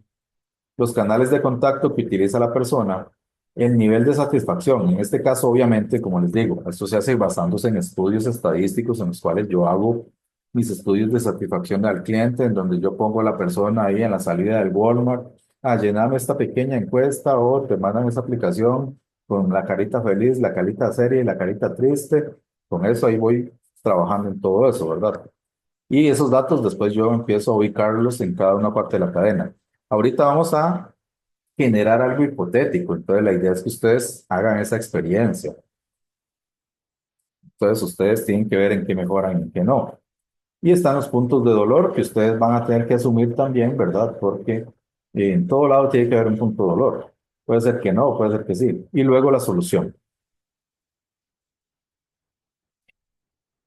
los canales de contacto que utiliza la persona, el nivel de satisfacción. En este caso, obviamente, como les digo, esto se hace basándose en estudios estadísticos en los cuales yo hago mis estudios de satisfacción al cliente, en donde yo pongo a la persona ahí en la salida del Walmart a llenarme esta pequeña encuesta o te mandan esa aplicación con la carita feliz, la carita seria y la carita triste. Con eso ahí voy trabajando en todo eso, ¿verdad? Y esos datos después yo empiezo a ubicarlos en cada una parte de la cadena. Ahorita vamos a generar algo hipotético, entonces la idea es que ustedes hagan esa experiencia. Entonces ustedes tienen que ver en qué mejoran y en qué no. Y están los puntos de dolor que ustedes van a tener que asumir también, ¿verdad? Porque en todo lado tiene que haber un punto de dolor. Puede ser que no, puede ser que sí. Y luego la solución.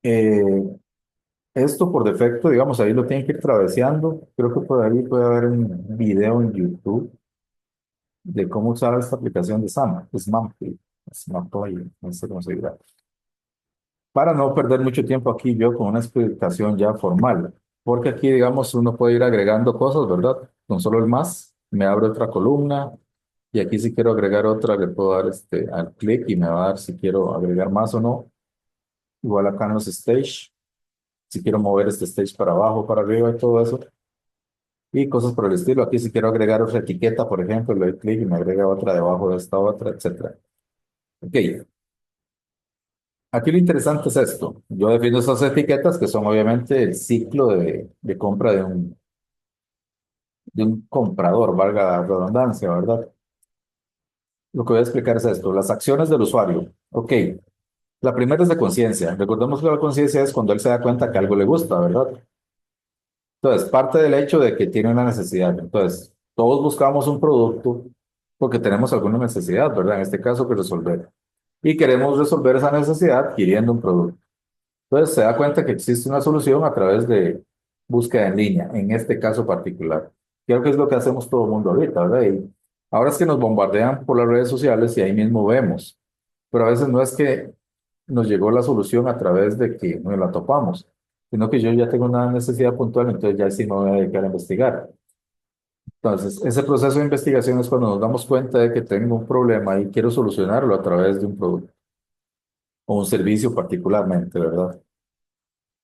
Eh, Esto por defecto, digamos, ahí lo tienen que ir traveseando. Creo que por ahí puede haber un video en YouTube de cómo usar esta aplicación de Smampy, Smampy, no sé cómo se dirá, para no perder mucho tiempo aquí yo con una explicación ya formal, porque aquí, digamos, uno puede ir agregando cosas, ¿verdad? Con solo el más, me abre otra columna, y aquí si quiero agregar otra, le puedo dar al clic y me va a dar si quiero agregar más o no. Igual acá en los stage, si quiero mover este stage para abajo, para arriba y todo eso, y cosas por el estilo. Aquí si quiero agregar otra etiqueta, por ejemplo, le doy clic y me agrega otra debajo de esta otra, etcétera. Ok, aquí lo interesante es esto. Yo defino esas etiquetas que son obviamente el ciclo de compra de un comprador, valga la redundancia, ¿verdad? Lo que voy a explicar es esto, las acciones del usuario. Ok, la primera es de conciencia. Recordemos que la conciencia es cuando él se da cuenta que algo le gusta, ¿verdad? Entonces, parte del hecho de que tiene una necesidad. Entonces, todos buscamos un producto porque tenemos alguna necesidad, ¿verdad? En este caso, que resolver. Y queremos resolver esa necesidad adquiriendo un producto. Entonces se da cuenta que existe una solución a través de búsqueda en línea, en este caso particular. Creo que es lo que hacemos todo el mundo ahorita, ¿verdad? Y ahora es que nos bombardean por las redes sociales y ahí mismo vemos, pero a veces no es que nos llegó la solución a través de que nos la topamos, sino que yo ya tengo una necesidad puntual, entonces ya sí me voy a dedicar a investigar. Entonces, ese proceso de investigación es cuando nos damos cuenta de que tengo un problema y quiero solucionarlo a través de un producto o un servicio particularmente, ¿verdad?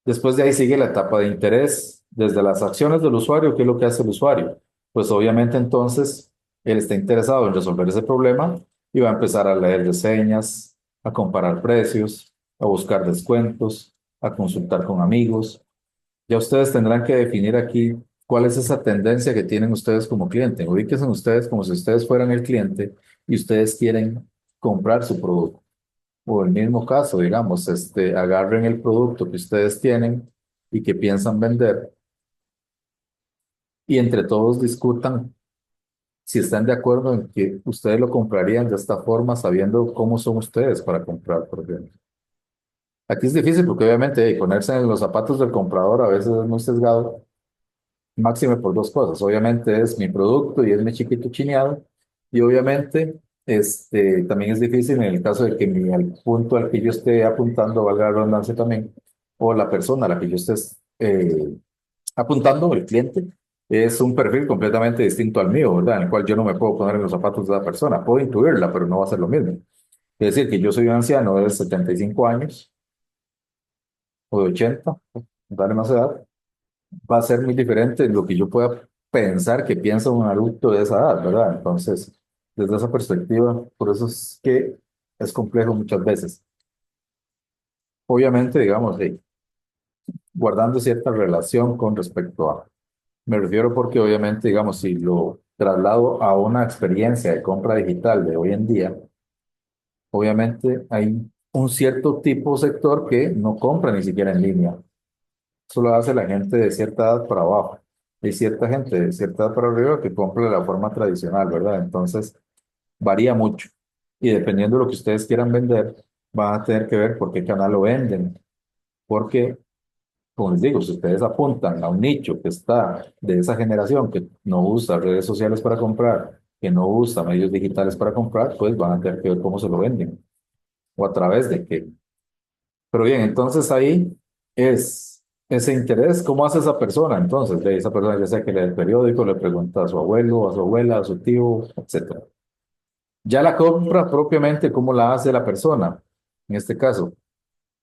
Después de ahí sigue la etapa de interés, desde las acciones del usuario, ¿qué es lo que hace el usuario? Pues obviamente entonces él está interesado en resolver ese problema y va a empezar a leer reseñas, a comparar precios, a buscar descuentos, a consultar con amigos. Ya ustedes tendrán que definir aquí cuál es esa tendencia que tienen ustedes como cliente. Ubíquense en ustedes como si ustedes fueran el cliente y ustedes quieren comprar su producto. O el mismo caso, digamos, agarren el producto que ustedes tienen y que piensan vender y entre todos discutan si están de acuerdo en que ustedes lo comprarían de esta forma, sabiendo cómo son ustedes para comprar, por ejemplo. Aquí es difícil porque obviamente ponerse en los zapatos del comprador a veces es muy sesgado, máxime por dos cosas. Obviamente es mi producto y es mi chiquito chineado. Y obviamente también es difícil en el caso de que el punto al que yo esté apuntando, valga la redundancia también, o la persona a la que yo esté apuntando, el cliente, es un perfil completamente distinto al mío, ¿verdad? En el cual yo no me puedo poner en los zapatos de la persona. Puedo incluirla, pero no va a ser lo mismo. Es decir, que yo soy un anciano de 75 años o de 80, dale más edad, va a ser muy diferente de lo que yo pueda pensar que piensa un adulto de esa edad, ¿verdad? Entonces, desde esa perspectiva. Por eso es que es complejo muchas veces. Obviamente, digamos, guardando cierta relación con respecto a, me refiero porque obviamente, digamos, si lo traslado a una experiencia de compra digital de hoy en día, obviamente hay un cierto tipo de sector que no compra ni siquiera en línea. Eso lo hace la gente de cierta edad para abajo. Hay cierta gente de cierta edad para arriba que compra de la forma tradicional, ¿verdad? Entonces, varía mucho. Y dependiendo de lo que ustedes quieran vender, van a tener que ver por qué canal lo venden. Porque, como les digo, si ustedes apuntan a un nicho que está de esa generación que no usa redes sociales para comprar, que no usa medios digitales para comprar, pues van a tener que ver cómo se lo venden o a través de qué. Pero bien, entonces ahí es ese interés, ¿cómo hace esa persona? Entonces, de esa persona ya sea que lee el periódico, le pregunta a su abuelo, a su abuela, a su tío, etcétera. Ya la compra propiamente, ¿cómo la hace la persona? En este caso,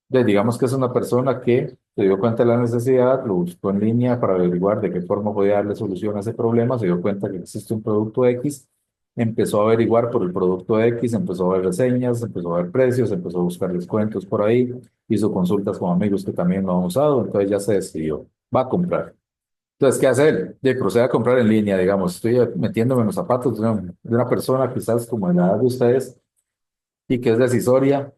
digamos que es una persona que se dio cuenta de la necesidad, lo buscó en línea para averiguar de qué forma podía darle solución a ese problema, se dio cuenta que existe un producto X, empezó a averiguar por el producto X, empezó a ver reseñas, empezó a ver precios, empezó a buscar descuentos por ahí, hizo consultas con amigos que también lo han usado, entonces ya se decidió, va a comprar. Entonces, ¿qué hace él? Procede a comprar en línea, digamos, estoy metiéndome en los zapatos de una persona quizás como en la edad de ustedes y que es decisoria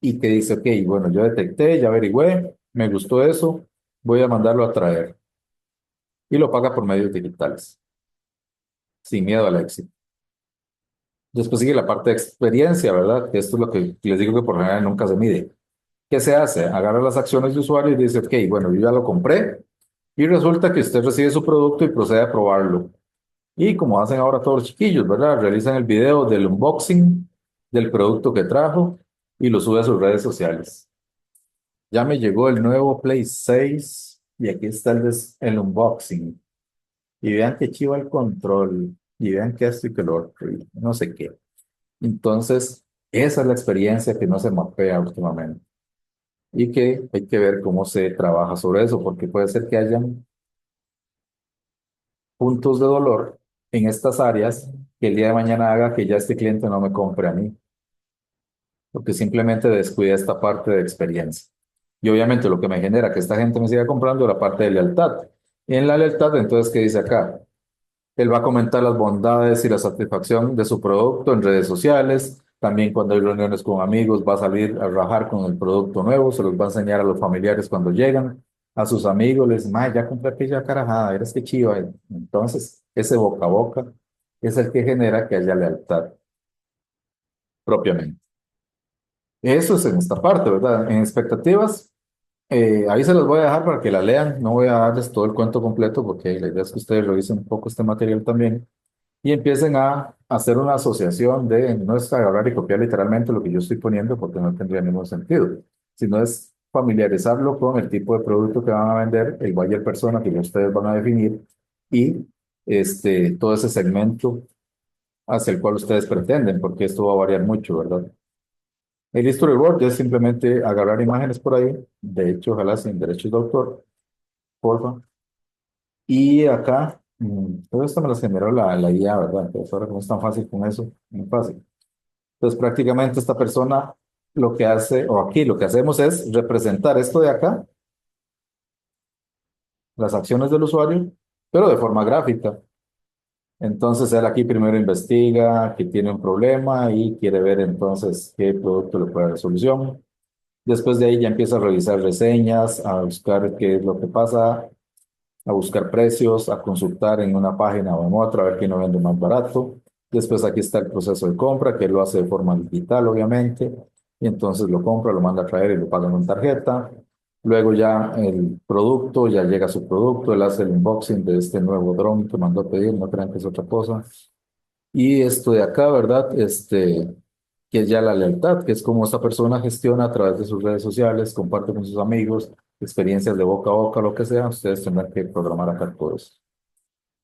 y que dice, ok, bueno, yo detecté, ya averigüé, me gustó eso, voy a mandarlo a traer y lo paga por medios digitales, sin miedo al éxito. Después sigue la parte de experiencia, ¿verdad? Que esto es lo que les digo que por lo general nunca se mide. ¿Qué se hace? Agarra las acciones de usuario y dice, ok, bueno, yo ya lo compré y resulta que usted recibe su producto y procede a probarlo. Y como hacen ahora todos los chiquillos, ¿verdad? Realizan el video del unboxing del producto que trajo y lo sube a sus redes sociales. Ya me llegó el nuevo Play 6 y aquí está el unboxing. Y vean qué chiva el control. Y vean que esto y que lo otro. Y no sé qué. Entonces, esa es la experiencia que no se mapea últimamente. Y que hay que ver cómo se trabaja sobre eso, porque puede ser que hayan puntos de dolor en estas áreas que el día de mañana haga que ya este cliente no me compre a mí, porque simplemente descuida esta parte de experiencia. Y obviamente lo que me genera que esta gente me siga comprando es la parte de lealtad. Y en la lealtad, entonces, ¿qué dice acá? Él va a comentar las bondades y la satisfacción de su producto en redes sociales. También cuando hay reuniones con amigos, va a salir a rajar con el producto nuevo, se los va a enseñar a los familiares cuando llegan, a sus amigos, les, ma, ya compré aquella carajada, eres que chiva. Entonces, ese boca a boca es el que genera que haya lealtad propiamente. Eso es en esta parte, ¿verdad? En expectativas, ahí se los voy a dejar para que la lean. No voy a darles todo el cuento completo porque la idea es que ustedes revisen un poco este material también y empiecen a hacer una asociación de, no es agarrar y copiar literalmente lo que yo estoy poniendo porque no tendría ningún sentido, sino es familiarizarlo con el tipo de producto que van a vender, el buyer persona que ya ustedes van a definir y todo ese segmento hacia el cual ustedes pretenden, porque esto va a variar mucho, ¿verdad? El storyboard es simplemente agarrar imágenes por ahí, de hecho, ojalá sin derechos de autor, porfa. Y acá, todo esto me lo generó la IA, ¿verdad? Entonces, ahora como es tan fácil con eso, muy fácil. Entonces, prácticamente esta persona lo que hace, o aquí lo que hacemos es representar esto de acá, las acciones del usuario, pero de forma gráfica. Entonces, él aquí primero investiga que tiene un problema y quiere ver entonces qué producto le puede dar solución. Después de ahí ya empieza a revisar reseñas, a buscar qué es lo que pasa, a buscar precios, a consultar en una página o en otra, a ver quién lo vende más barato. Después aquí está el proceso de compra, que lo hace de forma digital, obviamente. Y entonces lo compra, lo manda a traer y lo paga con tarjeta. Luego ya el producto, ya llega su producto, él hace el unboxing de este nuevo dron que mandó a pedir, no crean que es otra cosa. Y esto de acá, ¿verdad? Que es ya la lealtad, que es como esta persona gestiona a través de sus redes sociales, comparte con sus amigos, experiencias de boca a boca, lo que sea, ustedes tendrán que programar acá todo eso.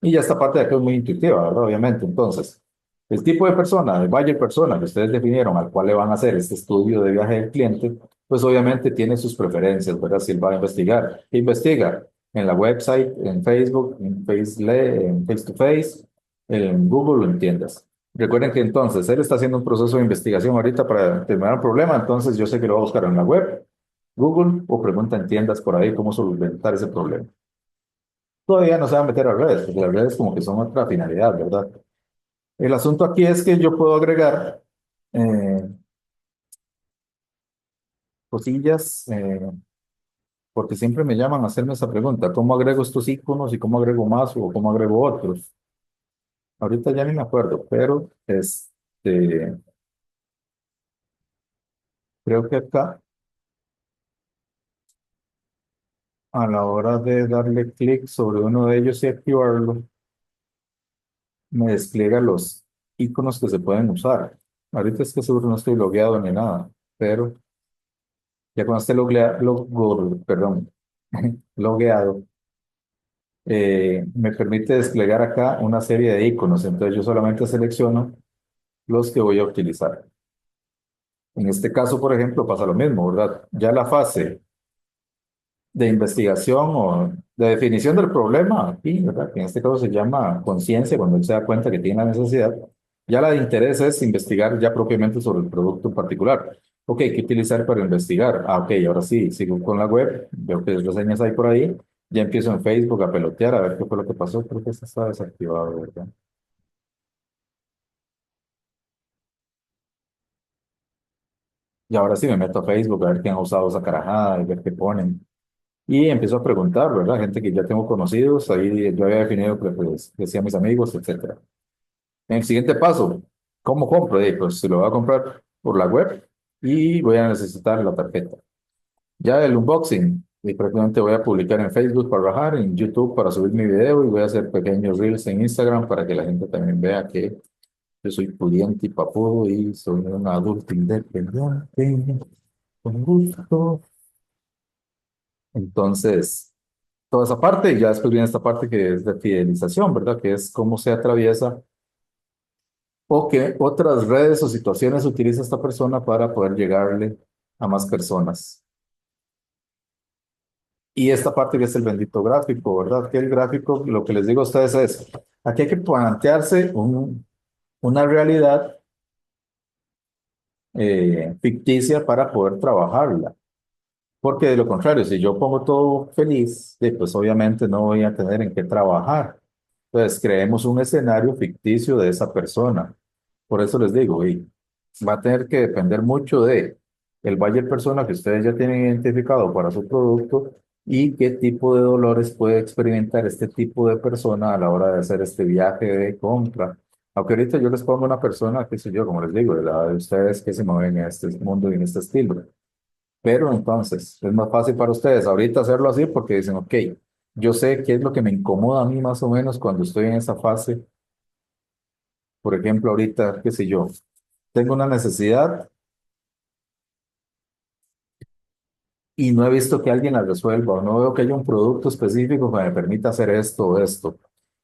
Y ya esta parte de acá es muy intuitiva, ¿verdad? Obviamente. Entonces, el tipo de persona, el buyer persona que ustedes definieron al cual le van a hacer este estudio de viaje del cliente, pues obviamente tiene sus preferencias, ¿verdad? Si él va a investigar, ¿qué investiga? En la website, en Facebook, en Face to Face, en Google o en tiendas. Recuerden que entonces él está haciendo un proceso de investigación ahorita para determinar un problema, entonces yo sé que lo va a buscar en la web, Google o pregunta en tiendas por ahí cómo solventar ese problema. Todavía no se va a meter a redes, porque las redes como que son otra finalidad, ¿verdad? El asunto aquí es que yo puedo agregar eh, cosillas, porque siempre me llaman a hacerme esa pregunta, ¿cómo agrego estos iconos y cómo agrego más o cómo agrego otros? Ahorita ya ni me acuerdo, pero creo que acá, a la hora de darle clic sobre uno de ellos y activarlo, me despliega los iconos que se pueden usar. Ahorita es que seguro no estoy logueado ni nada, pero ya cuando esté perdón, logueado, me permite desplegar acá una serie de iconos. Entonces yo solamente selecciono los que voy a utilizar. En este caso, por ejemplo, pasa lo mismo, ¿verdad? Ya la fase de investigación o de definición del problema, aquí, ¿verdad? Que en este caso se llama conciencia, cuando él se da cuenta que tiene la necesidad. Ya la de interés es investigar ya propiamente sobre el producto en particular. Ok, ¿qué utilizar para investigar? Ah, ok, ahora sí, sigo con la web, veo que reseñas hay por ahí, ya empiezo en Facebook a pelotear a ver qué fue lo que pasó, creo que esto está desactivado, ¿verdad? Y ahora sí me meto a Facebook a ver quién ha usado esa carajada y ver qué ponen. Y empiezo a preguntar, ¿verdad? Gente que ya tengo conocidos, ahí yo había definido que pues, decía mis amigos, etcétera. En el siguiente paso, ¿cómo compro? Pues se lo voy a comprar por la web y voy a necesitar la tarjeta. Ya el unboxing, y prácticamente voy a publicar en Facebook para bajar, en YouTube para subir mi video y voy a hacer pequeños reels en Instagram para que la gente también vea que yo soy pudiente y papudo y soy un adulto independiente, con gusto. Entonces, toda esa parte, y ya después viene esta parte que es de fidelización, ¿verdad? Que es cómo se atraviesa o qué otras redes o situaciones utiliza esta persona para poder llegarle a más personas. Y esta parte que es el bendito gráfico, ¿verdad? Que el gráfico, lo que les digo a ustedes es, aquí hay que plantearse una realidad ficticia para poder trabajarla. Porque de lo contrario, si yo pongo todo feliz, pues obviamente no voy a tener en qué trabajar. Entonces, creemos un escenario ficticio de esa persona. Por eso les digo, va a tener que depender mucho de el buyer persona que ustedes ya tienen identificado para su producto y qué tipo de dolores puede experimentar este tipo de persona a la hora de hacer este viaje de compra. Aunque ahorita yo les pongo una persona, qué sé yo, como les digo, de la de ustedes que se mueven en este mundo y en este estilo. Pero entonces, es más fácil para ustedes ahorita hacerlo así porque dicen, ok, yo sé qué es lo que me incomoda a mí más o menos cuando estoy en esa fase. Por ejemplo, ahorita, qué sé yo, tengo una necesidad y no he visto que alguien la resuelva o no veo que haya un producto específico que me permita hacer esto o esto.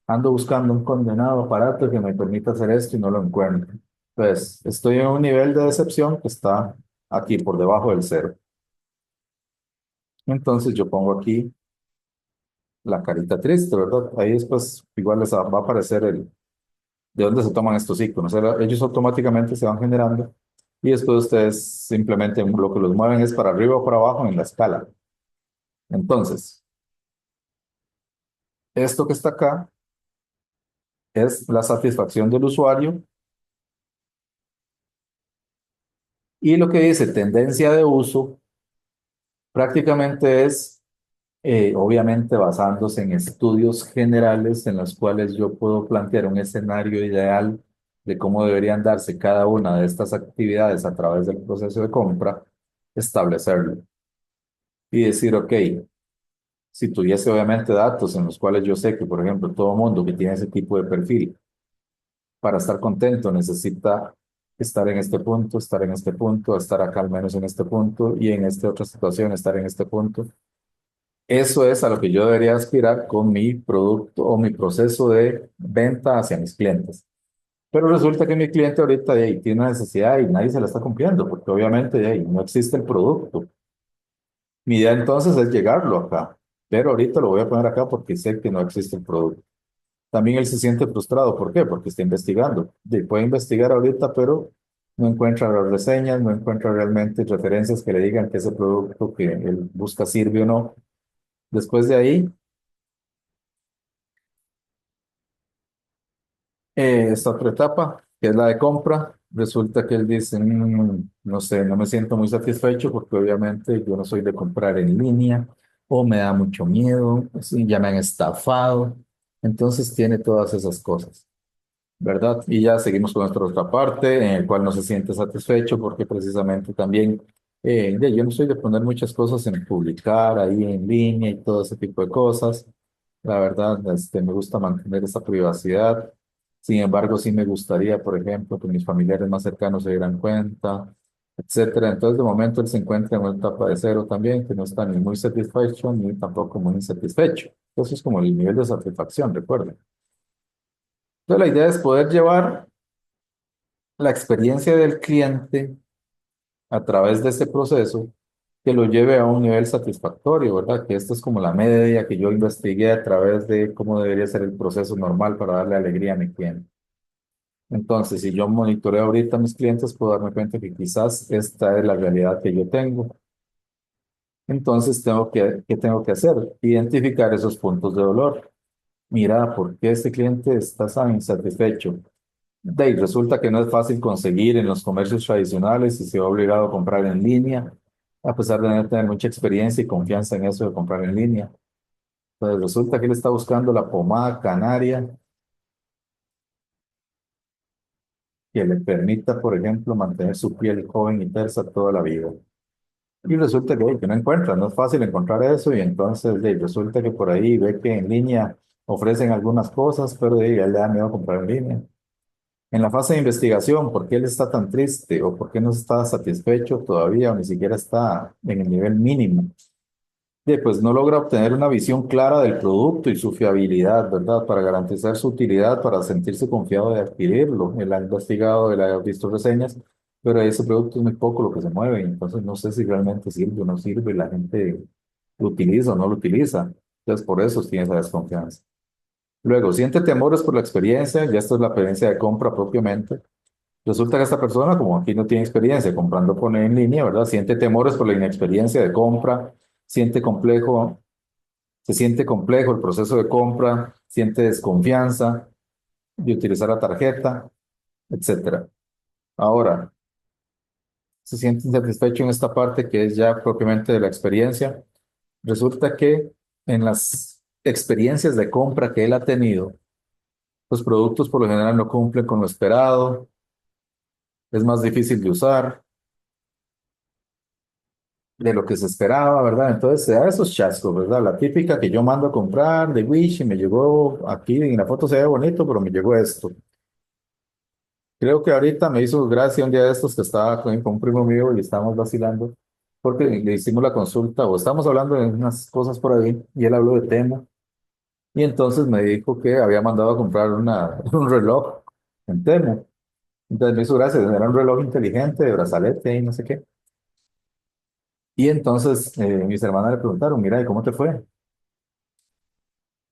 Ando buscando un condenado aparato que me permita hacer esto y no lo encuentro. Pues estoy en un nivel de decepción que está aquí por debajo del cero. Entonces yo pongo aquí la carita triste, ¿verdad? Ahí después igual les va a aparecer de dónde se toman estos iconos. Ellos automáticamente se van generando y después ustedes simplemente lo que los mueven es para arriba o para abajo en la escala. Entonces, esto que está acá es la satisfacción del usuario y lo que dice tendencia de uso prácticamente es, obviamente basándose en estudios generales en los cuales yo puedo plantear un escenario ideal de cómo deberían darse cada una de estas actividades a través del proceso de compra, establecerlo y decir, ok, si tuviese obviamente datos en los cuales yo sé que, por ejemplo, todo mundo que tiene ese tipo de perfil para estar contento necesita estar en este punto, estar en este punto, estar acá al menos en este punto y en esta otra situación estar en este punto. Eso es a lo que yo debería aspirar con mi producto o mi proceso de venta hacia mis clientes. Pero resulta que mi cliente ahorita tiene una necesidad y nadie se la está cumpliendo, porque obviamente no existe el producto. Mi idea entonces es llegarlo acá, pero ahorita lo voy a poner acá porque sé que no existe el producto. también él se siente frustrado. ¿Por qué? Porque está investigando. Y puede investigar ahorita, pero no encuentra las reseñas, no encuentra realmente referencias que le digan que ese producto que él busca sirve o no. Después de ahí, esta otra etapa, que es la de compra, resulta que él dice, no sé, no me siento muy satisfecho porque obviamente yo no soy de comprar en línea o me da mucho miedo, sí, ya me han estafado. Entonces tiene todas esas cosas. ¿Verdad? Y ya seguimos con nuestra otra parte, en el cual no se siente satisfecho porque precisamente también yo no soy de poner muchas cosas en publicar ahí en línea y todo ese tipo de cosas. La verdad, me gusta mantener esa privacidad. Sin embargo, sí me gustaría, por ejemplo, que mis familiares más cercanos se dieran cuenta, etcétera. Entonces, de momento, él se encuentra en una etapa de cero también, que no está ni muy satisfecho ni tampoco muy insatisfecho. Eso es como el nivel de satisfacción, recuerden. Entonces, la idea es poder llevar la experiencia del cliente a través de este proceso que lo lleve a un nivel satisfactorio, ¿verdad? Que esto es como la media que yo investigué a través de cómo debería ser el proceso normal para darle alegría a mi cliente. Entonces, si yo monitoreo ahorita a mis clientes, puedo darme cuenta que quizás esta es la realidad que yo tengo. Entonces, ¿qué tengo que hacer? Identificar esos puntos de dolor. Mira, ¿por qué este cliente está tan insatisfecho? De ahí resulta que no es fácil conseguir en los comercios tradicionales y se va obligado a comprar en línea, a pesar de no tener mucha experiencia y confianza en eso de comprar en línea. Entonces resulta que él está buscando la pomada canaria que le permita, por ejemplo, mantener su piel joven y tersa toda la vida. Y resulta que no encuentra, no es fácil encontrar eso y entonces resulta que por ahí ve que en línea ofrecen algunas cosas, pero a él le da miedo comprar en línea. En la fase de investigación, ¿por qué él está tan triste o por qué no está satisfecho todavía o ni siquiera está en el nivel mínimo? Pues no logra obtener una visión clara del producto y su fiabilidad, ¿verdad? Para garantizar su utilidad, para sentirse confiado de adquirirlo. Él ha investigado, él ha visto reseñas, pero ese producto es muy poco lo que se mueve, entonces no sé si realmente sirve o no sirve, la gente lo utiliza o no lo utiliza. Entonces por eso tiene esa desconfianza. Luego, siente temores por la experiencia, ya esto es la experiencia de compra propiamente. Resulta que esta persona, como aquí no tiene experiencia comprando por en línea, ¿verdad? Siente temores por la inexperiencia de compra, siente complejo, se siente complejo el proceso de compra, siente desconfianza de utilizar la tarjeta, etcétera. Ahora, se siente insatisfecho en esta parte que es ya propiamente de la experiencia. Resulta que en las experiencias de compra que él ha tenido, los productos por lo general no cumplen con lo esperado, es más difícil de usar de lo que se esperaba, ¿verdad? Entonces se da esos chascos, ¿verdad? La típica que yo mando a comprar de Wish y me llegó aquí, en la foto se ve bonito, pero me llegó esto. Creo que ahorita me hizo gracia un día de estos que estaba con un primo mío y estábamos vacilando, porque le hicimos la consulta o estábamos hablando de unas cosas por ahí y él habló de Temu y entonces me dijo que había mandado a comprar un reloj en Temu. Entonces me hizo gracia, era un reloj inteligente de brazalete y no sé qué. Y entonces mis hermanas le preguntaron, mira, ¿y cómo te fue?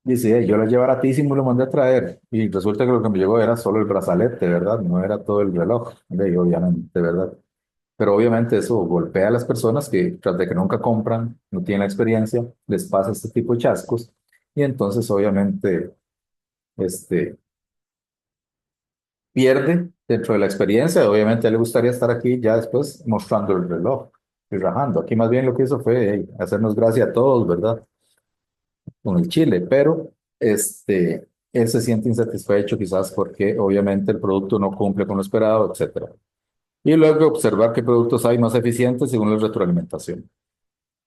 Dice, yo lo llevé baratísimo y lo mandé a traer. Y resulta que lo que me llegó era solo el brazalete, ¿verdad? No era todo el reloj. Y obviamente, ¿verdad? Pero obviamente eso golpea a las personas que, tras de que nunca compran, no tienen la experiencia, les pasa este tipo de chascos. Y entonces, obviamente, este, pierde dentro de la experiencia. Obviamente, a él le gustaría estar aquí ya después mostrando el reloj y rajando. Aquí más bien lo que hizo fue hacernos gracia a todos, ¿verdad? Con el chile, pero él se siente insatisfecho quizás porque obviamente el producto no cumple con lo esperado, etcétera. Y luego observar qué productos hay más eficientes según la retroalimentación.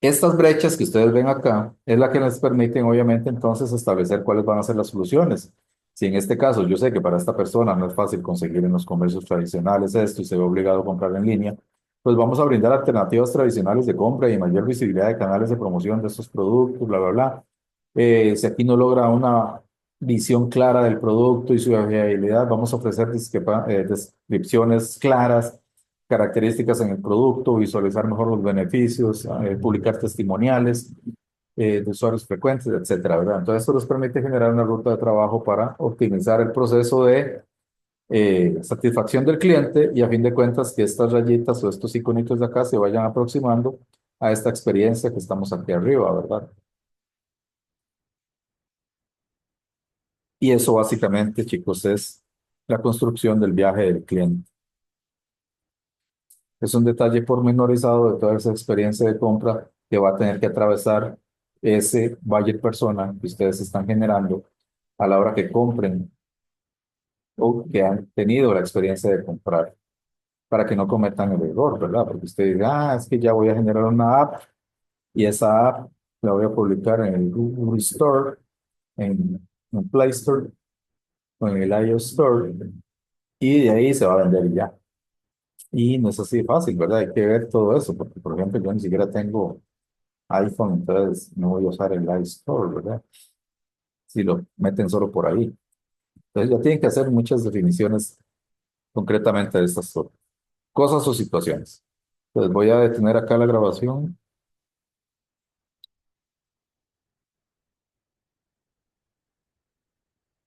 Estas brechas que ustedes ven acá es la que les permiten obviamente entonces establecer cuáles van a ser las soluciones. Si en este caso yo sé que para esta persona no es fácil conseguir en los comercios tradicionales esto y se ve obligado a comprar en línea, pues vamos a brindar alternativas tradicionales de compra y mayor visibilidad de canales de promoción de estos productos, bla, bla, bla. Si aquí no logra una visión clara del producto y su viabilidad, vamos a ofrecer descripciones claras, características en el producto, visualizar mejor los beneficios, publicar testimoniales. de usuarios frecuentes, etcétera, ¿verdad? Entonces, esto nos permite generar una ruta de trabajo para optimizar el proceso de satisfacción del cliente y a fin de cuentas que estas rayitas o estos iconitos de acá se vayan aproximando a esta experiencia que estamos aquí arriba, ¿verdad? Y eso básicamente, chicos, es la construcción del viaje del cliente. Es un detalle pormenorizado de toda esa experiencia de compra que va a tener que atravesar ese buyer persona que ustedes están generando a la hora que compren o que han tenido la experiencia de comprar, para que no cometan el error, ¿verdad? Porque usted diga, es que ya voy a generar una app y esa app la voy a publicar en el Google Store, en Play Store o en el iOS Store y de ahí se va a vender y ya. Y no es así de fácil, ¿verdad? Hay que ver todo eso, porque por ejemplo yo ni siquiera tengo iPhone, entonces no voy a usar el iStore, ¿verdad? Si lo meten solo por ahí. Entonces ya tienen que hacer muchas definiciones concretamente de estas cosas o situaciones. Entonces voy a detener acá la grabación